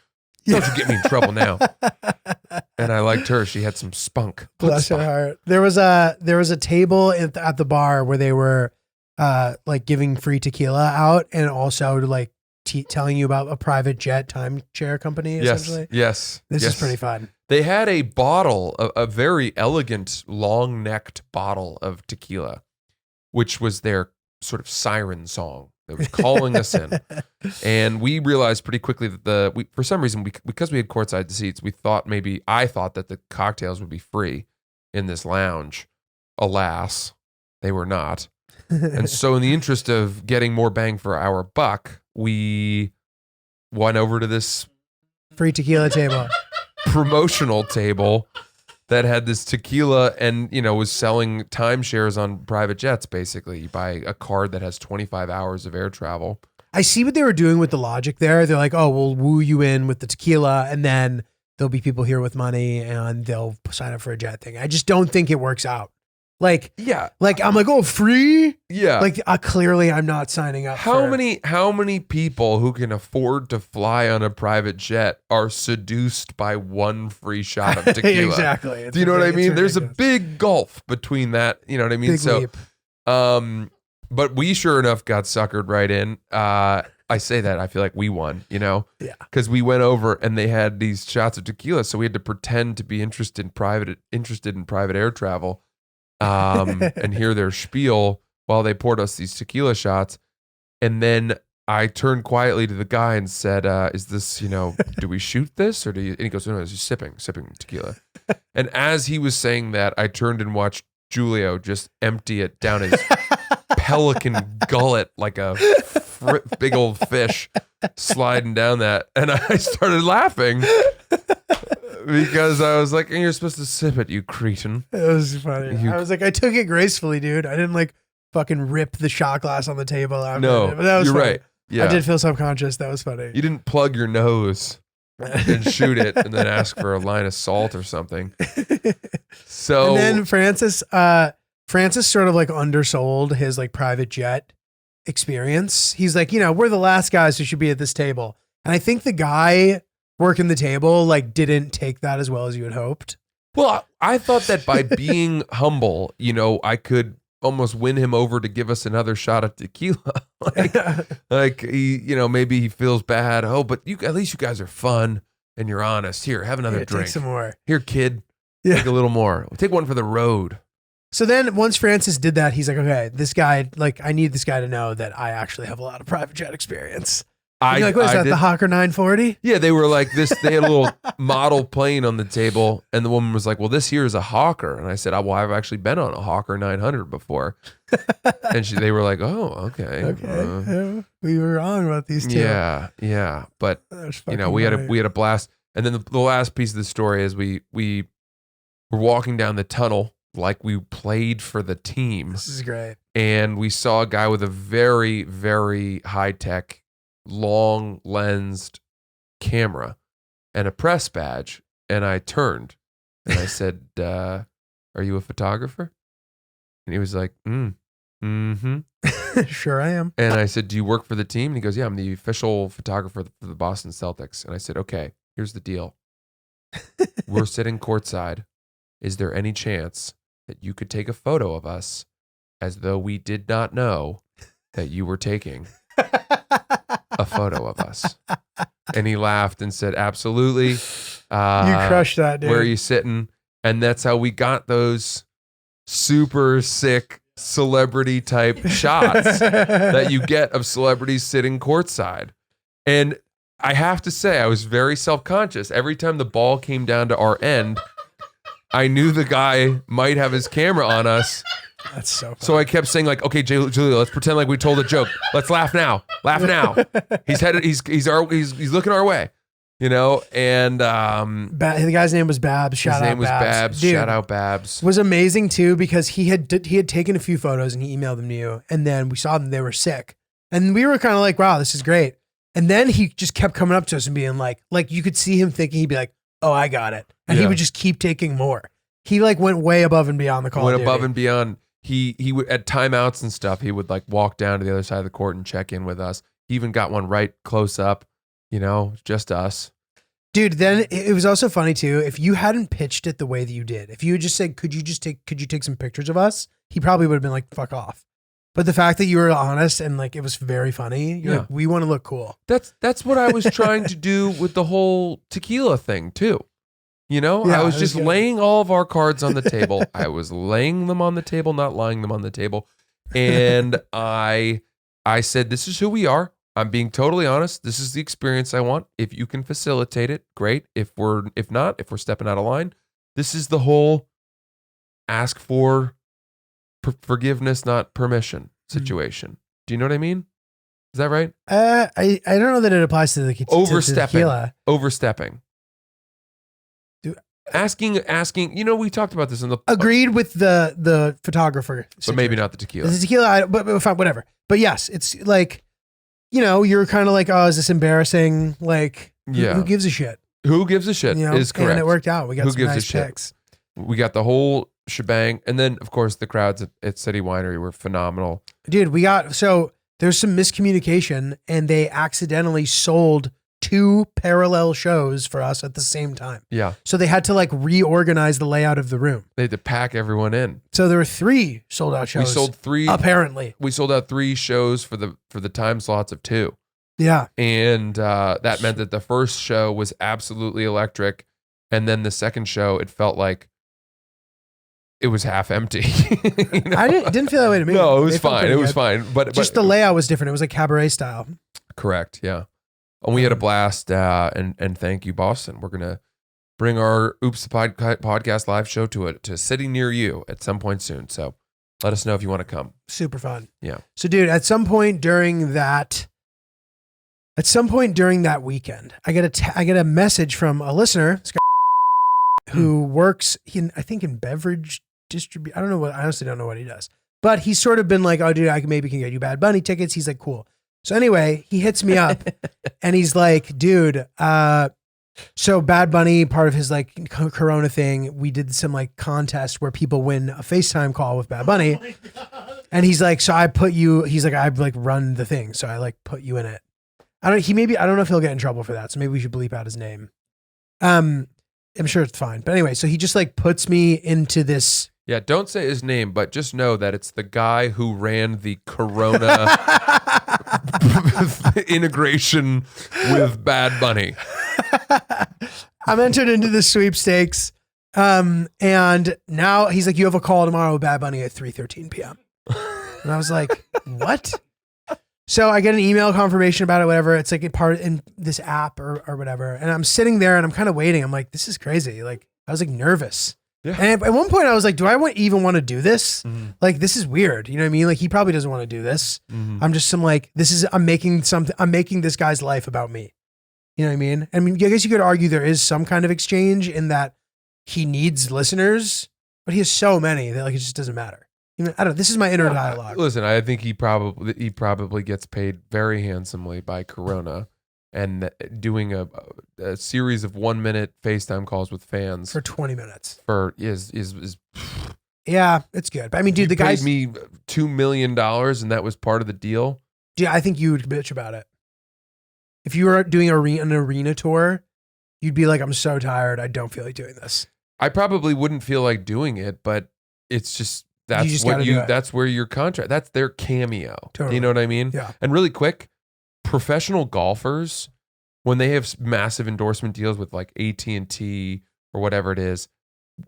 don't you get me in trouble now. And I liked her. She had some spunk. Bless her Chutzpah. heart. There was a table at the bar where they were like giving free tequila out and also like telling you about a private jet timeshare company. Essentially, Yes. this yes. is pretty fun. They had a bottle, a very elegant, long-necked bottle of tequila, which was their sort of siren song that was calling us in. And we realized pretty quickly that for some reason, because we had courtside seats, I thought that the cocktails would be free in this lounge. Alas, they were not. And so in the interest of getting more bang for our buck, we went over to this Free tequila table. promotional table that had this tequila and, was selling timeshares on private jets, basically. You buy a card that has 25 hours of air travel. I see what they were doing with the logic there. They're like, oh, we'll woo you in with the tequila and then there'll be people here with money and they'll sign up for a jet thing. I just don't think it works out. Like, Yeah. I'm like, oh, free? Yeah. Like, clearly I'm not signing up. How many people who can afford to fly on a private jet are seduced by one free shot of tequila? Exactly. It's Do you know what I mean? There's a ridiculous. big gulf between that. You know what I mean? Big leap. But we sure enough got suckered right in. I say that I feel like we won, Yeah. because we went over and they had these shots of tequila, so we had to pretend to be interested in private air travel, and hear their spiel while they poured us these tequila shots. And then I turned quietly to the guy and said, "Is this, do we shoot this or do you?" And he goes, "No, he's sipping tequila." And as he was saying that, I turned and watched Julio just empty it down his pelican gullet like a big old fish sliding down that. And I started laughing because I was like, "You're supposed to sip it, you cretin." It was funny. You- I was like, I took it gracefully, dude. I didn't like fucking rip the shot glass on the table after No, it. But that was you're funny. right. Yeah. I did feel subconscious. That was funny. You didn't plug your nose and shoot it and then ask for a line of salt or something. So And then Francis sort of like undersold his like private jet experience. He's like, we're the last guys who should be at this table. And I think the guy working the table like didn't take that as well as you had hoped. well, I thought that by being humble, I could almost win him over to give us another shot of tequila. like he, maybe he feels bad. Oh, but at least you guys are fun and you're honest. Here, have another Yeah, drink. take some more. Here, kid, Yeah. take a little more. Take one for the road. So then once Francis did that, he's like, okay, this guy, like, I need this guy to know that I actually have a lot of private jet experience. And you're like, what is that, the Hawker 940? Yeah, they were like this. They had a little model plane on the table, and the woman was like, "Well, this here is a Hawker." And I said, "Well, I've actually been on a Hawker 900 before." And they were like, "Oh, okay." Okay. We were wrong about these two. Yeah. But That was fucking we had funny. a blast. And then the last piece of the story is we were walking down the tunnel like we played for the team, This is great. and we saw a guy with a very, very high tech, long lensed camera and a press badge. And I turned and I said, "Are you a photographer?" And he was like, mm-hmm. Sure I am. And I said, "Do you work for the team?" And he goes, "Yeah, I'm the official photographer for the Boston Celtics." And I said, "Okay, here's the deal. We're sitting courtside. Is there any chance that you could take a photo of us as though we did not know that you were taking a photo of us?" And he laughed and said, "Absolutely." You crushed that, dude. Where are you sitting? And that's how we got those super sick celebrity type shots that you get of celebrities sitting courtside. And I have to say, I was very self-conscious. Every time the ball came down to our end, I knew the guy might have his camera on us. That's so funny. So I kept saying like, okay, Julia, let's pretend like we told a joke. Let's laugh now. Laugh now. He's headed. He's looking our way, you know. And the guy's name was Babs. his name was Babs. Dude, Shout out Babs. was amazing too because he had taken a few photos and he emailed them to you, and then we saw them. They were sick, and we were kind of like, wow, this is great. And then he just kept coming up to us and being like you could see him thinking, he'd be like, oh, I got it, and he would just keep taking more. He like went way above and beyond the call. Went above and beyond. He would at timeouts and stuff. He would like walk down to the other side of the court and check in with us. He even got one right close up. You know, just us. Dude, then it was also funny too. If you hadn't pitched it the way that you did, if you had just said, could you take some pictures of us? He probably would have been like, fuck off. But the fact that you were honest and like it was very funny, you're like, we want to look cool. That's what I was trying to do with the whole tequila thing too. You know, Yeah, I was it was just good. laying all of our cards on the table. I was laying them on the table, not lying them on the table. And I said, this is who we are. I'm being totally honest. This is the experience I want. If you can facilitate it, great. If not, if we're stepping out of line, this is the whole ask for forgiveness, not permission situation. Do you know what I mean? Is that right? I don't know that it applies to the Overstepping. tequila. Overstepping. Do- Asking, you know, we talked about this in the Agreed with the photographer, but maybe not the tequila. The tequila, but fine, whatever. But yes, it's like, you know, you're kind of like, oh, is this embarrassing? Like, who gives a shit? Who gives a shit You know? is correct. And it worked out. We got Who some gives a nice shit? pics. We got the whole shebang, and then of course the crowds at City Winery were phenomenal. Dude, so there's some miscommunication, and they accidentally sold 2 parallel shows for us at the same time. Yeah, So they had to like reorganize the layout of the room. they had to pack everyone in. So there were 3 sold out shows. We sold 3. Apparently. We sold out 3 shows for the time slots of 2, Yeah. and that meant that the first show was absolutely electric, and then the second show it felt like it was half empty. You know? I didn't feel that way to me. No, it was They felt fine. pretty It was good. fine. But Just the layout was different. It was like cabaret style. correct. Yeah. And we had a blast. And thank you, Boston. We're gonna bring our Oops the podcast live show to a city near you at some point soon. So let us know if you want to come. Super fun. Yeah. So, dude, at some point during that weekend, I get a message from a listener who works I think in beverage distribution. I don't know I honestly don't know what he does, but he's sort of been like, oh, dude, I can get you Bad Bunny tickets. He's like, cool. So anyway, he hits me up and he's like, dude, so Bad Bunny, part of his like Corona thing, we did some like contest where people win a FaceTime call with Bad Bunny. And he's like, so I've like run the thing. So I like put you in it. I don't know if he'll get in trouble for that. So maybe we should bleep out his name. I'm sure it's fine. But anyway, so he just like puts me into this. Yeah. Don't say his name, but just know that it's the guy who ran the Corona integration with Bad Bunny. I'm entered into the sweepstakes. And now he's like, you have a call tomorrow with Bad Bunny at 3:13 p.m. And I was like, what? So I get an email confirmation about it, whatever. It's like a part in this app or whatever. And I'm sitting there and I'm kind of waiting. I'm like, this is crazy. Like, I was like nervous. Yeah. And at one point I was like, do I even want to do this? Mm-hmm. Like, this is weird. You know what I mean? Like, he probably doesn't want to do this. Mm-hmm. I'm like, I'm making this guy's life about me. You know what I mean? I mean, I guess you could argue there is some kind of exchange in that he needs listeners, but he has so many that like, it just doesn't matter. You know, I don't know. This is my inner dialogue. Listen, I think he probably gets paid very handsomely by Corona and doing a series of 1-minute FaceTime calls with fans for 20 minutes. Yeah, it's good. But I mean, dude, the guy paid me $2 million and that was part of the deal. Yeah, I think you would bitch about it. If you were doing an arena tour, you'd be like, I'm so tired. I don't feel like doing this. I probably wouldn't feel like doing it, but it's just that's where your contract, that's their cameo. Totally. You know what I mean? Yeah. And really quick, professional golfers when they have massive endorsement deals with like AT&T or whatever it is,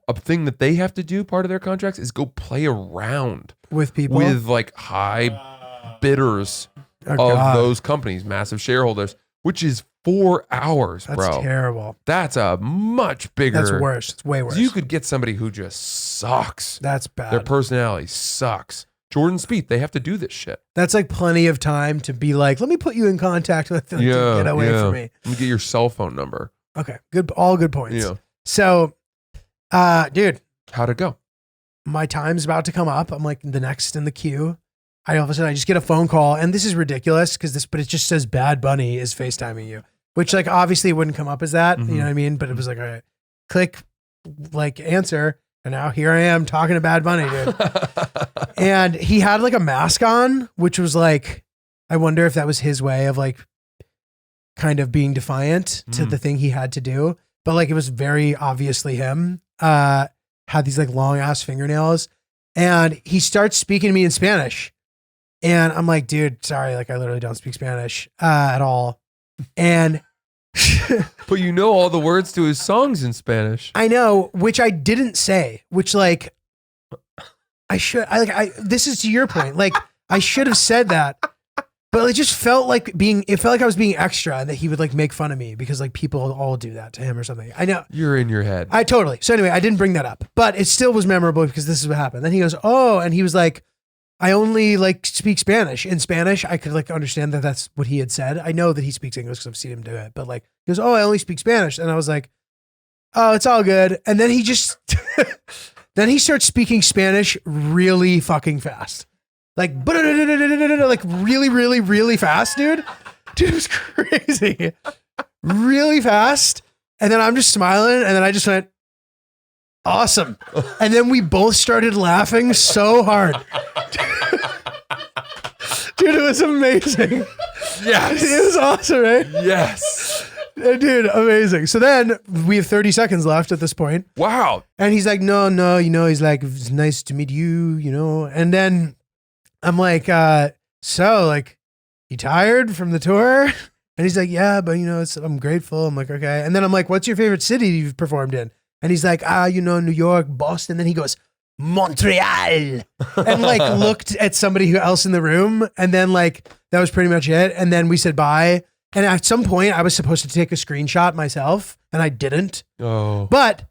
a thing that they have to do, part of their contracts, is go play around with people with like high bidders of those companies, massive shareholders, which is 4 hours, That's bro. terrible. That's a much bigger. That's worse. It's way worse. You could get somebody who just sucks. That's bad. Their personality sucks. Jordan Spieth, they have to do this shit. That's like plenty of time to be like, let me put you in contact with them to get away from me. Let me get your cell phone number. Okay, good. All good points. Yeah. So, dude, How'd it go? my time's about to come up. I'm like the next in the queue. All of a sudden I just get a phone call, and this is ridiculous but it just says Bad Bunny is FaceTiming you, which like obviously it wouldn't come up as that, you know what I mean? But it was like, all right, click, like answer. And now here I am talking to Bad Bunny, dude. And he had like a mask on, which was like, I wonder if that was his way of like kind of being defiant to the thing he had to do. But like, it was very obviously him, had these like long ass fingernails, and he starts speaking to me in Spanish. And I'm like, dude, sorry. Like I literally don't speak Spanish, at all. And But you know all the words to his songs in Spanish. I know, which I didn't say, which like this is to your point. Like I should have said that, but it just felt like I was being extra, and that he would like make fun of me because like people all do that to him or something. I know. You're in your head. I totally. So anyway, I didn't bring that up, but it still was memorable because this is what happened. Then he goes, oh, and he was like, I only like speak Spanish. In Spanish, I could like understand that that's what he had said. I know that he speaks English because I've seen him do it, but like he goes, oh, I only speak Spanish. And I was like, oh, it's all good. And then he just, then he starts speaking Spanish really fucking fast. Like, like really, really, really fast, dude. Dude, it was crazy. Really fast. And then I'm just smiling. And then I just went, awesome. And then we both started laughing so hard. Dude, it was amazing. Yes. It was awesome, right? Yes. Dude, amazing. So then we have 30 seconds left at this point. Wow. And he's like, no, he's like, it's nice to meet you. And then I'm like, so like, you tired from the tour? And he's like, yeah, but I'm grateful. I'm like, okay. And then I'm like, what's your favorite city you've performed in? And he's like, New York, Boston. Then he goes, Montreal. And like looked at somebody else in the room. And then like, that was pretty much it. And then we said bye. And at some point I was supposed to take a screenshot myself, and I didn't. Oh. But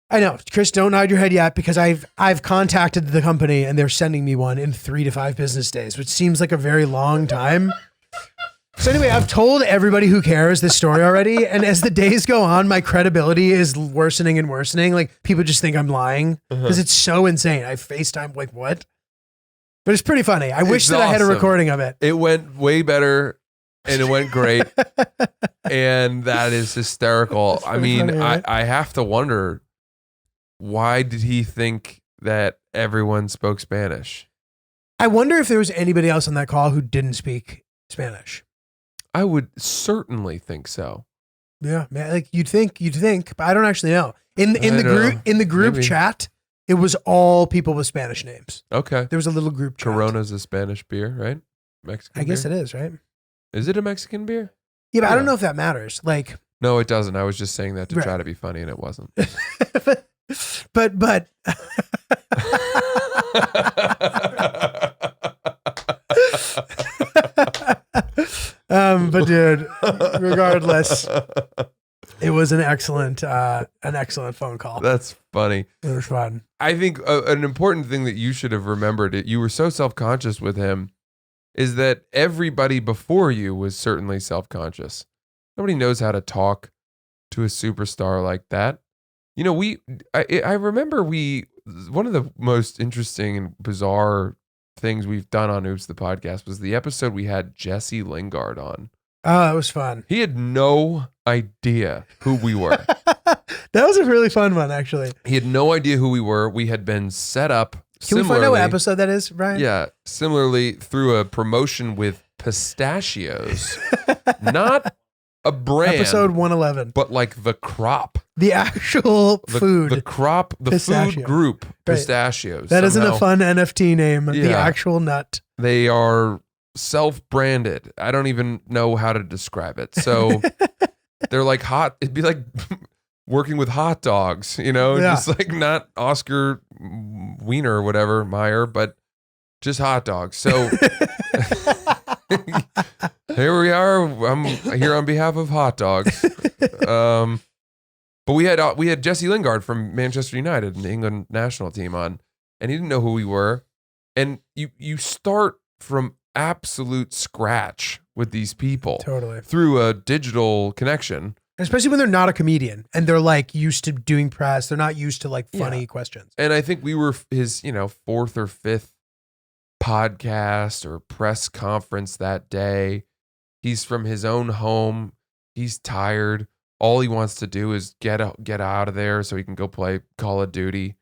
I know, Chris, don't nod your head yet, because I've contacted the company and they're sending me one in 3 to 5 business days, which seems like a very long time. So anyway, I've told everybody who cares this story already. And as the days go on, my credibility is worsening and worsening. Like people just think I'm lying because it's so insane. I FaceTime, like what? But it's pretty funny. I wish that I had a recording of it. It went way better and it went great. And that is hysterical. I mean, funny, right? I have to wonder, why did he think that everyone spoke Spanish? I wonder if there was anybody else on that call who didn't speak Spanish. I would certainly think so. Yeah, man. Like you'd think, but I don't actually know. In the group Maybe. chat, it was all people with Spanish names. Okay. There was a little group chat. Corona's a Spanish beer, right? Mexican I guess beer? it is, right? Is it a Mexican beer? Yeah, but I don't Yeah. know if that matters. Like, No, it doesn't. I was just saying that to Right. try to be funny, and it wasn't. but but dude, regardless, it was an excellent phone call. That's funny. It was fun. I think an important thing that you should have remembered, you were so self-conscious with him, is that everybody before you was certainly self-conscious. Nobody knows how to talk to a superstar like that. I remember one of the most interesting and bizarre things we've done on Oops the Podcast was the episode we had Jesse Lingard on. Oh, it was fun. He had no idea who we were. That was a really fun one, actually. He had no idea who we were. We had been set up. Can we find out what episode that is, Ryan? Yeah, similarly through a promotion with pistachios, not a brand, Episode 111. but like the crop, The actual food. the crop, the Pistachio. food group, Right. pistachios. That isn't a Somehow fun NFT name. The Yeah. actual nut. They are self-branded. I don't even know how to describe it. So they're like it'd be like working with hot dogs, you know, Yeah. just like not Oscar Wiener or whatever, Meyer, but just hot dogs. So here we are. I'm here on behalf of hot dogs. But we had Jesse Lingard from Manchester United and the England national team on, and he didn't know who we were. And you start from absolute scratch with these people Totally. through a digital connection. Especially when they're not a comedian and they're like used to doing press. They're not used to like funny questions. And I think we were his, fourth or fifth podcast or press conference that day. He's from his own home. He's tired. All he wants to do is get out of there so he can go play Call of Duty.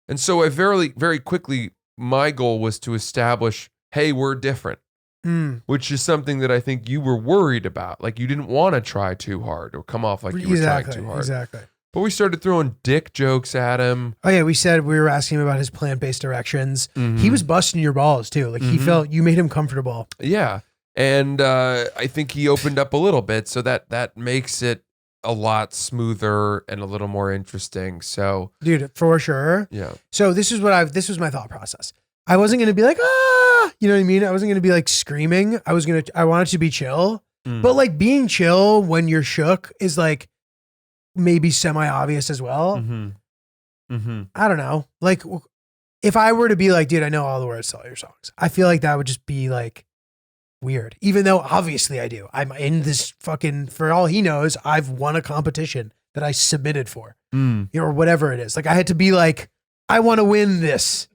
And so I very, very quickly, my goal was to establish, hey, we're different, which is something that I think you were worried about. Like you didn't want to try too hard or come off like you were trying too hard. Exactly. But we started throwing dick jokes at him. Oh yeah, we were asking him about his plant-based directions. He was busting your balls too. Like he felt you made him comfortable. Yeah. And I think he opened up a little bit, so that makes it a lot smoother and a little more interesting. So, Dude, for sure. yeah. So this was my thought process. I wasn't gonna be like, you know what I mean? I wasn't gonna be like screaming. I wanted to be chill. But like being chill when you're shook is like maybe semi-obvious as well. I don't know. Like if I were to be like, dude, I know all the words to all your songs, I feel like that would just be like weird. Even though obviously I do. I'm in this fucking, for all he knows, I've won a competition that I submitted for. Or whatever it is. Like I had to be like, I want to win this.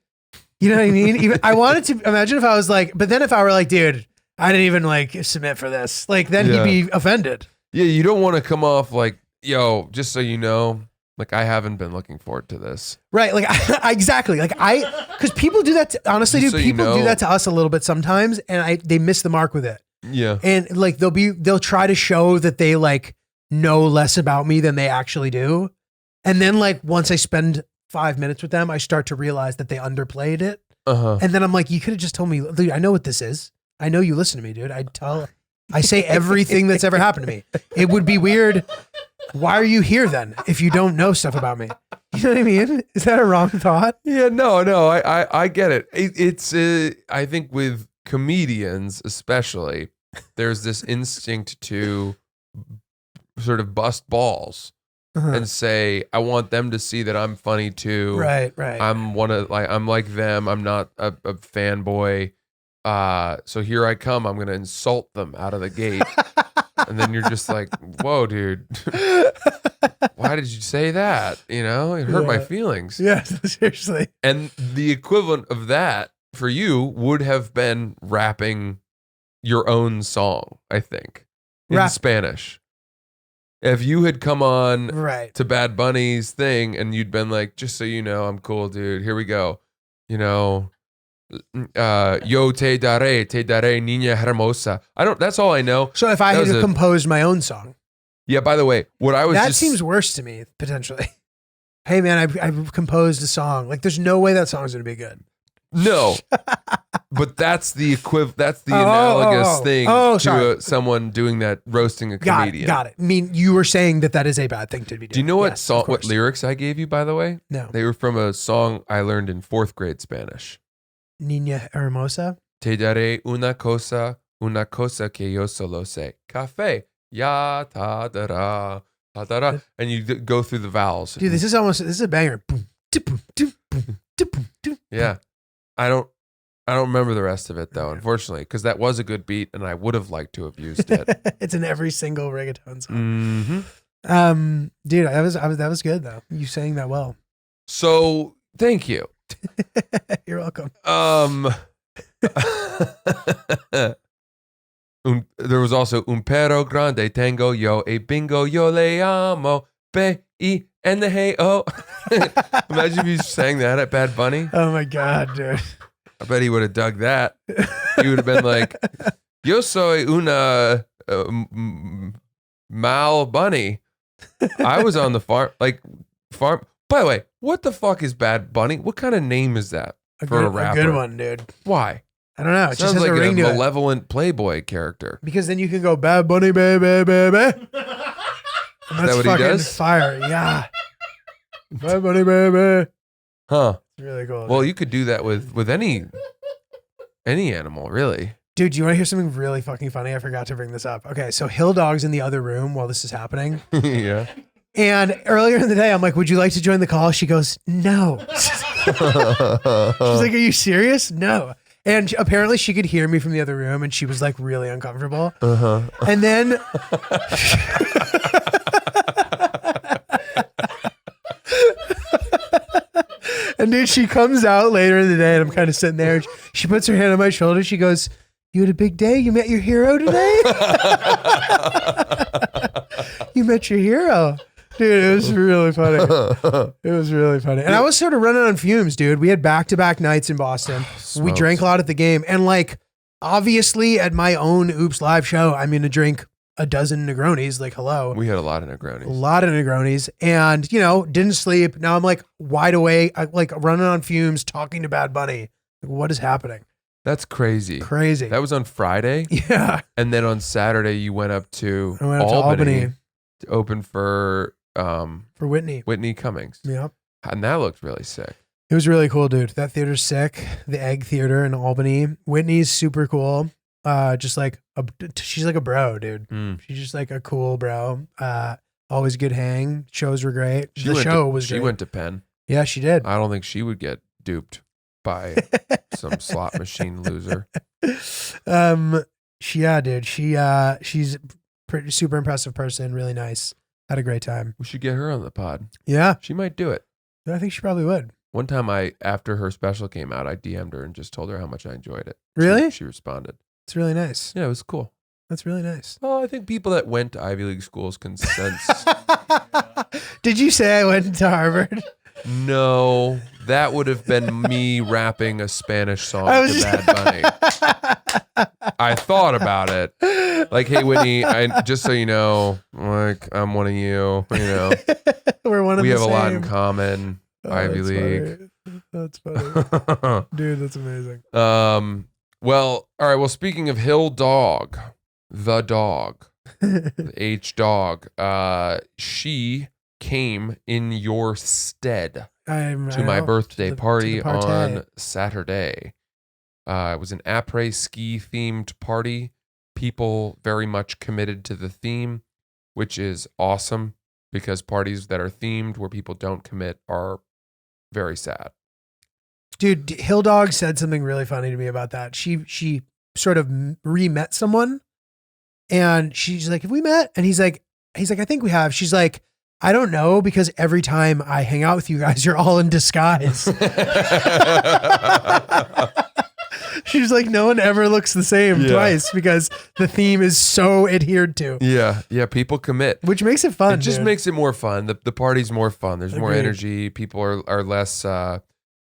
You know what I mean? Even I wanted to imagine if I was like, but then if I were like, dude, I didn't even like submit for this. Like then he'd be offended. Yeah, you don't want to come off like, yo, just so you know, like I haven't been looking forward to this. Right. Like exactly. Like because people do that. Honestly, dude, So you people know. do that to us a little bit sometimes, and they miss the mark with it. Yeah. And like they'll try to show that they like know less about me than they actually do, and then like once I spend 5 minutes with them, I start to realize that they underplayed it, and then I'm like, you could have just told me, dude, I know what this is. I know you listen to me, dude. I say everything that's ever happened to me. It would be weird. Why are you here then if you don't know stuff about me? You know what I mean? Is that a wrong thought? Yeah, no, I get it. It's I think with comedians especially, there's this instinct to sort of bust balls and say, I want them to see that I'm funny too. Right. I'm like them. I'm not a fanboy. So here I come. I'm gonna insult them out of the gate. And then you're just like, whoa, dude. Why did you say that? You know, it hurt my feelings. Yeah, seriously. And the equivalent of that for you would have been rapping your own song, I think, in Spanish. If you had come on to Bad Bunny's thing and you'd been like, just so you know, I'm cool, dude. Here we go. You know, yo te daré, niña hermosa. That's all I know. So if I had composed my own song. Yeah, by the way, that seems worse to me, potentially. Hey man, I've composed a song. Like there's no way that song's gonna be good. No. But that's the that's the analogous thing to someone doing that, roasting a comedian. Got it. I mean, you were saying that is a bad thing to be doing. Do you know what lyrics I gave you, by the way? No. They were from a song I learned in 4th grade Spanish. Niña hermosa. Te daré una cosa que yo solo sé. Café. Ya ta da ra. And you go through the vowels. Dude, this is a banger. Boom, boom, boom, boom, boom. Yeah. I don't remember the rest of it though, unfortunately, because that was a good beat and I would have liked to have used it. It's in every single reggaeton song. Dude, that was good though. You sang that well. So thank you. You're welcome. There was also un perro grande tengo yo a bingo yo le amo B-E-N-A-O. Imagine if you sang that at Bad Bunny. Oh my God, dude. I bet he would have dug that. He would have been like, yo soy una mal bunny. I was on the farm. By the way, what the fuck is Bad Bunny? What kind of name is that for a rapper? A good one, dude. Why? I don't know. It just Sounds has like a ring to it. malevolent Playboy character. Because then you can go Bad Bunny, baby. And that's that what he fucking does? fire. Yeah. Bad Bunny, baby. Huh. It's really cool. Well, dude. you could do that with any animal, really. Dude, do you want to hear something really fucking funny? I forgot to bring this up. Okay, so Hill Dog's in the other room while this is happening. Yeah. And earlier in the day, I'm like, would you like to join the call? She goes, no. She's like, are you serious? No. And apparently she could hear me from the other room and she was like really uncomfortable. Uh-huh. And then and dude, she comes out later in the day and I'm kind of sitting there. She puts her hand on my shoulder. She goes, you had a big day? You met your hero today? You met your hero. Dude, it was really funny. It was really funny. And I was sort of running on fumes, dude. We had back-to-back nights in Boston. We drank a lot at the game. And like, obviously at my own Oops Live show, I'm going to drink a dozen Negronis. Like, hello. We had a lot of A Negronis. lot of Negronis. And, you know, didn't sleep. Now I'm like wide awake, like running on fumes, talking to Bad Bunny. Like, what is happening? That's crazy. Crazy. That was on Friday. Yeah. And then on Saturday, you went up to I went up to Albany to open for for Whitney. Whitney Cummings. Yep. And that looked really sick. It was really cool, dude. That theater's sick. The Egg Theater in Albany. Whitney's super cool. Just like she's like a bro, dude. Mm. She's just like a cool bro. Always good hang. Shows were great. She She went to Penn. Yeah, she did. I don't think she would get duped by some slot machine loser. Yeah, dude. She's pretty super impressive person. Really nice. Had a great time. We should get her on the pod. Yeah, She might do it. I think she probably would. One time after her special came out, I DM'd her and just told her how much I enjoyed it. Really? She responded. It's really nice. Yeah, it was cool. That's really nice. Well, I think people that went to Ivy League schools can sense. Did you say I went to Harvard? No, that would have been me rapping a Spanish song I to was- Bad Bunny. I thought about it. Like, hey, Whitney, just so you know, like, I'm one of you, you know. We're one of We the have a lot same. in common. Oh, Ivy that's League. funny. That's funny. Dude, that's amazing. Well, all right. Well, speaking of Hill Dog, the dog, the H dog, she came in your stead to my birthday party on Saturday. It was an après ski themed party. People very much committed to the theme, which is awesome because parties that are themed where people don't commit are very sad. Dude, Hill Dog said something really funny to me about that. She sort of re-met someone and she's like, have we met? And he's like, I think we have. She's like, I don't know because every time I hang out with you guys, you're all in disguise. She's like, no one ever looks the same twice because the theme is so adhered to. Yeah. People commit. Which makes it fun. It just dude. makes it more fun. The party's more fun. There's more Agreed. energy. People are less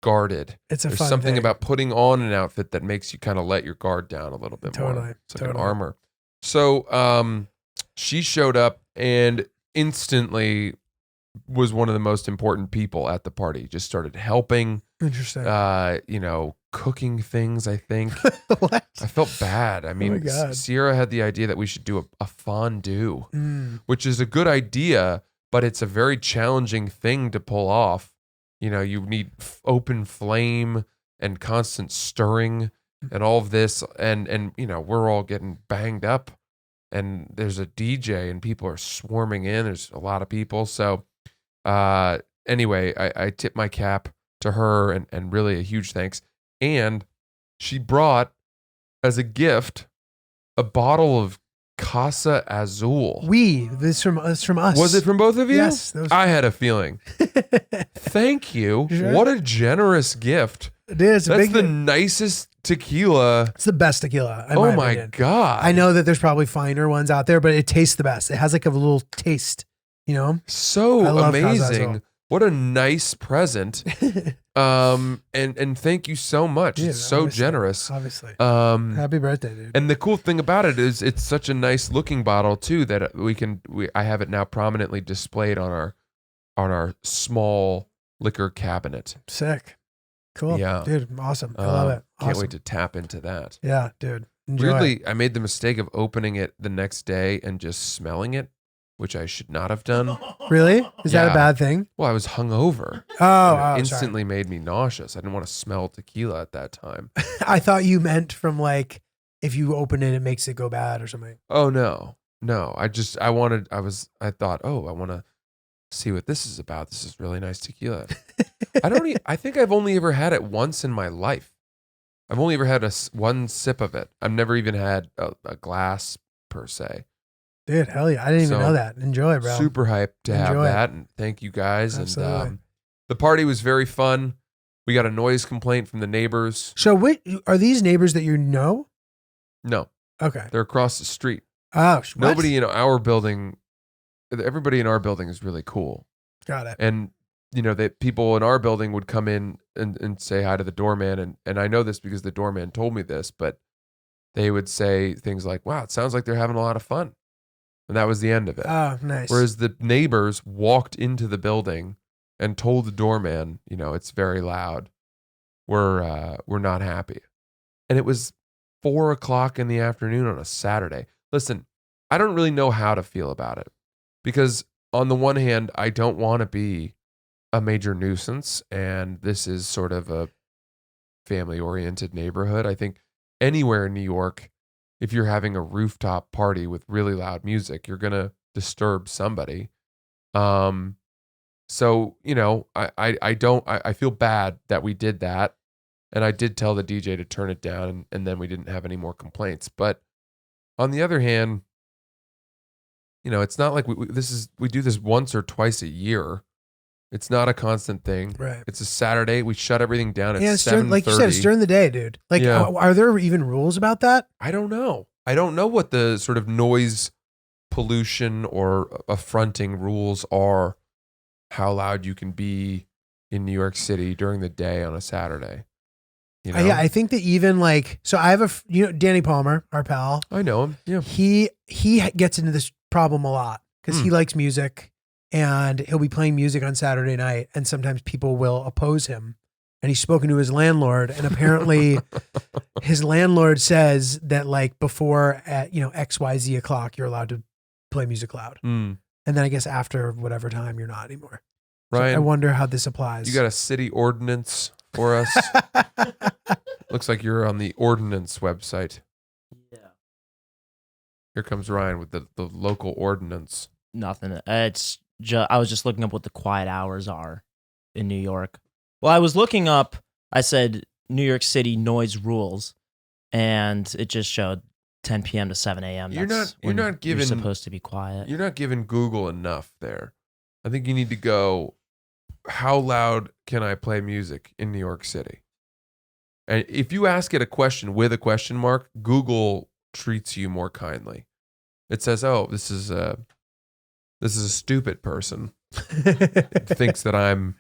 guarded. It's a There's fun something thing. about putting on an outfit that makes you kind of let your guard down a little bit Totally, more. It's like totally. an armor. So she showed up and instantly was one of the most important people at the party. Just started helping, Interesting. cooking things, I think. What? I felt bad. I mean, God. Sierra had the idea that we should do a fondue, Mm. which is a good idea, but it's a very challenging thing to pull off. You know, you need open flame and constant stirring and all of this. And we're all getting banged up and there's a DJ and people are swarming in. There's a lot of people. So anyway, I tip my cap to her and really a huge thanks. And she brought as a gift a bottle of Casa Azul. This from us. Was it from both of you? Yes. That was- I had a feeling. Thank you. Sure. What a generous gift. It is. That's the nicest tequila. It's the best tequila. in Oh my opinion. God. I know that there's probably finer ones out there, but it tastes the best. It has like a little taste, you know? So I love Casa amazing. Azul. What a nice present. And thank you so much. Dude, It's so obviously, generous. Obviously. Um Happy birthday, dude. And the cool thing about it is it's such a nice looking bottle too that I have it now prominently displayed on our small liquor cabinet. Sick. Cool. Yeah. Dude, awesome. I love it. Can't Awesome. wait to tap into that. Yeah, dude. Enjoy. Weirdly, I made the mistake of opening it the next day and just smelling it, which I should not have done. Really? Is that a Yeah. bad thing? Well, I was hungover. Oh, And it instantly made me nauseous. I didn't want to smell tequila at that time. sorry. I thought you meant from like if you open it, it makes it go bad or something. Oh no. I thought, oh, I want to see what this is about. This is really nice tequila. I think I've only ever had it once in my life. I've only ever had one sip of it. I've never even had a glass per se. Dude, hell yeah. I didn't even So, know that. Enjoy, bro. Super hyped to have Enjoy. that. And thank you guys. Absolutely. And the party was very fun. We got a noise complaint from the neighbors. So what are these neighbors that you know? No, Okay. they're across the street. Oh, what? Nobody in our building, everybody in our building is really cool. Got it. And, that people in our building would come in and say hi to the doorman. And I know this because the doorman told me this, but they would say things like, wow, it sounds like they're having a lot of fun. And that was the end of it. Oh, nice. Whereas the neighbors walked into the building and told the doorman, it's very loud. We're not happy. And it was 4:00 in the afternoon on a Saturday. Listen, I don't really know how to feel about it because on the one hand, I don't want to be a major nuisance. And this is sort of a family oriented neighborhood. I think anywhere in New York, if you're having a rooftop party with really loud music, you're going to disturb somebody. So, I feel bad that we did that. And I did tell the DJ to turn it down and then we didn't have any more complaints. But on the other hand, it's not like we do this once or twice a year. It's not a constant thing. Right. It's a Saturday. We shut everything down at Yeah, 7:30. like you said, it's during the day, dude. Like, Yeah. are there even rules about that? I don't know. I don't know what the sort of noise pollution or affronting rules are, how loud you can be in New York City during the day on a Saturday. Yeah, I think that even like, so I have Danny Palmer, our pal. I know him. Yeah. He gets into this problem a lot because he likes music and he'll be playing music on Saturday night and sometimes people will oppose him. And he's spoken to his landlord and apparently his landlord says that like before at, XYZ o'clock, you're allowed to play music loud. Mm. And then I guess after whatever time you're not anymore. So Ryan, I wonder how this applies. you got a city ordinance for us? Looks like you're on the ordinance website. Yeah. Here comes Ryan with the local ordinance. Nothing. I was just looking up what the quiet hours are in New York. Well, I was looking up, I said New York City noise rules, and it just showed 10 p.m. to 7 a.m. You're That's not when giving- you're supposed to be quiet. You're not giving Google enough there. I think you need to go, how loud can I play music in New York City? And if you ask it a question with a question mark, Google treats you more kindly. It says, oh, this is a stupid person. Thinks that I'm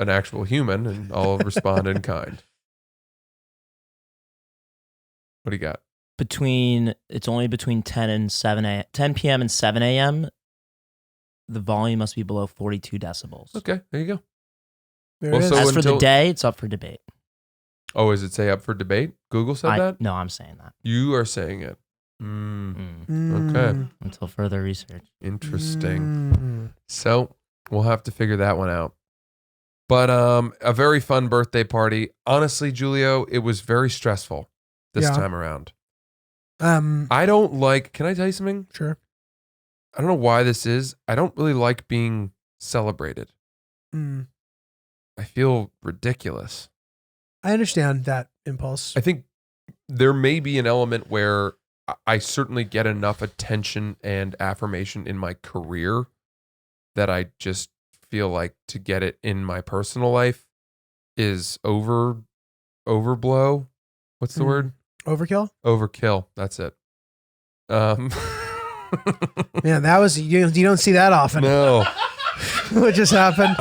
an actual human, and I'll respond in kind. What do you got? It's only between 10 p.m. and 7 a.m. The volume must be below 42 decibels. Okay, there you go. There Well, it is. so As for the until- day, it's up for debate. Oh, does it say up for debate? Google said that? No, I'm saying that. You are saying it. Okay. Until further research. Interesting. So we'll have to figure that one out. But a very fun birthday party. Honestly, Julio, it was very stressful this Yeah. time around. Can I don't like, can I tell you something? Sure. I don't know why this is. I don't really like being celebrated. Mm. I feel ridiculous. I understand that impulse. I think there may be an element where I certainly get enough attention and affirmation in my career that I just feel like to get it in my personal life is overblow. What's the word? Overkill? Overkill. That's it. Man, that was you don't see that often. No. What just happened?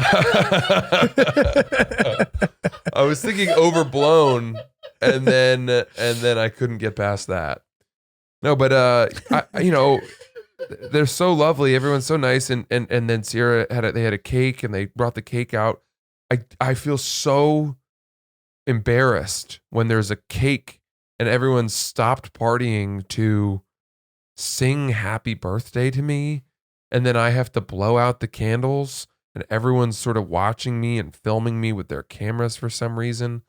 I was thinking overblown, and then I couldn't get past that. No, but they're so lovely. Everyone's so nice, and then Sierra had a cake, and they brought the cake out. I feel so embarrassed when there's a cake and everyone stopped partying to sing happy birthday to me, and then I have to blow out the candles and everyone's sort of watching me and filming me with their cameras for some reason.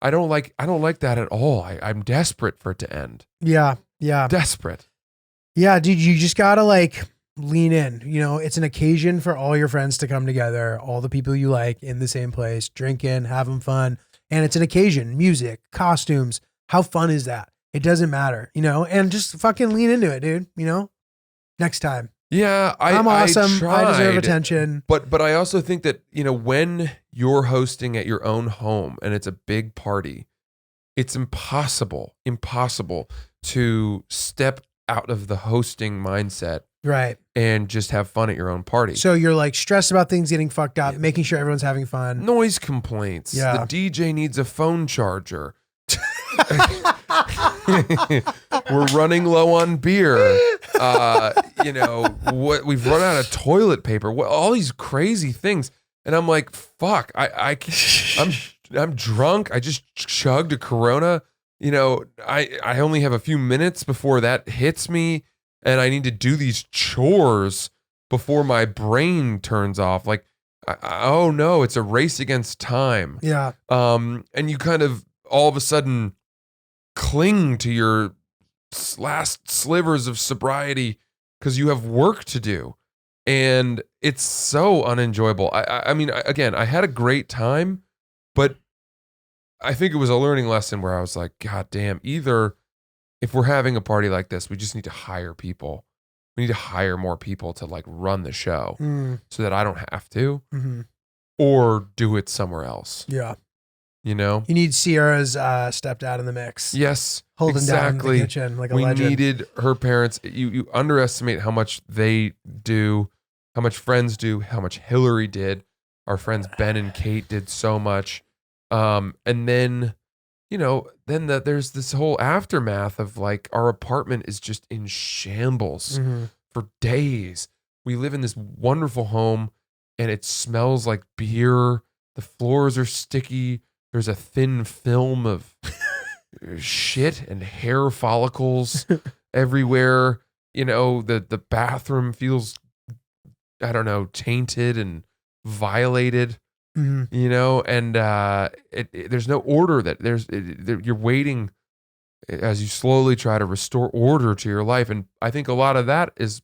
I don't like that at all. I'm desperate for it to end. Yeah. Desperate. Yeah, dude, you just gotta like lean in. You know, it's an occasion for all your friends to come together, all the people you like in the same place, drinking, having fun. And it's an occasion, music, costumes. How fun is that? It doesn't matter, you know, and just fucking lean into it, dude. You know, next time. Yeah, I'm awesome. I deserve tried. attention. But I also think that, you know, when you're hosting at your own home and it's a big party, it's impossible to step out of the hosting mindset, Right. and just have fun at your own party. So you're like stressed about things getting fucked up, making sure everyone's having fun. Noise complaints. Yeah. The DJ needs a phone charger. We're running low on beer. You know, what we've run out of toilet paper. All these crazy things. And I'm like, fuck, I'm drunk. I just chugged a Corona. You know, I only have a few minutes before that hits me, and I need to do these chores before my brain turns off. Like, oh no, it's a race against time. Yeah. And you kind of all of a sudden cling to your last slivers of sobriety because you have work to do. And it's so unenjoyable. I mean, again, I had a great time, but I think it was a learning lesson where I was like, God damn, either if we're having a party like this, we just need to hire people. We need to hire more people to like run the show so that I don't have to, or do it somewhere else. Yeah. You know? You need Sierra's stepdad in the mix. Yes. Holding down exactly. the kitchen like a we legend. needed her parents. You underestimate how much they do, how much friends do, how much Hillary did. Our friends Ben and Kate did so much. And then, you know, there's this whole aftermath of like our apartment is just in shambles for days. We live in this wonderful home and it smells like beer. The floors are sticky. There's a thin film of shit and hair follicles everywhere. You know, the bathroom feels, I don't know, tainted and violated. You know, and there's no order you're waiting as you slowly try to restore order to your life. And I think a lot of that is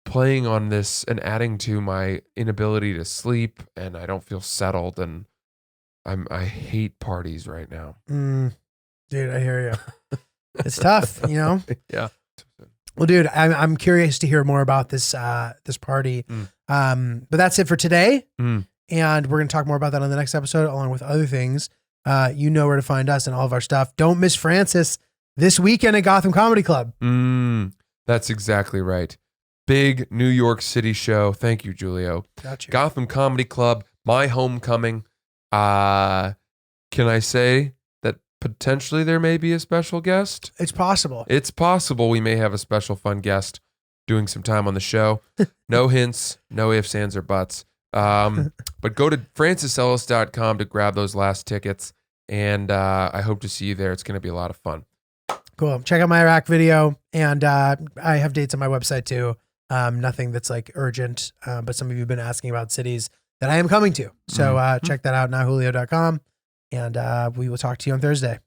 playing on this and adding to my inability to sleep, and I don't feel settled, and I hate parties right now. Dude, I hear you. It's tough, you know? Yeah. Well, dude, I'm curious to hear more about this party. But that's it for today. And we're going to talk more about that on the next episode, along with other things. You know where to find us and all of our stuff. Don't miss Francis this weekend at Gotham Comedy Club. That's exactly right. Big New York City show. Thank you, Julio. Gotcha. Gotham Comedy Club, my homecoming. Can I say that potentially there may be a special guest? It's possible. It's possible we may have a special fun guest doing some time on the show. No hints, no ifs, ands, or buts. But go to francisellis.com to grab those last tickets, and I hope to see you there. It's going to be a lot of fun. Cool. Check out my Iraq video, and I have dates on my website too. Nothing that's like urgent, but some of you have been asking about cities that I am coming to. So check that out, nowjulio.com, and we will talk to you on Thursday.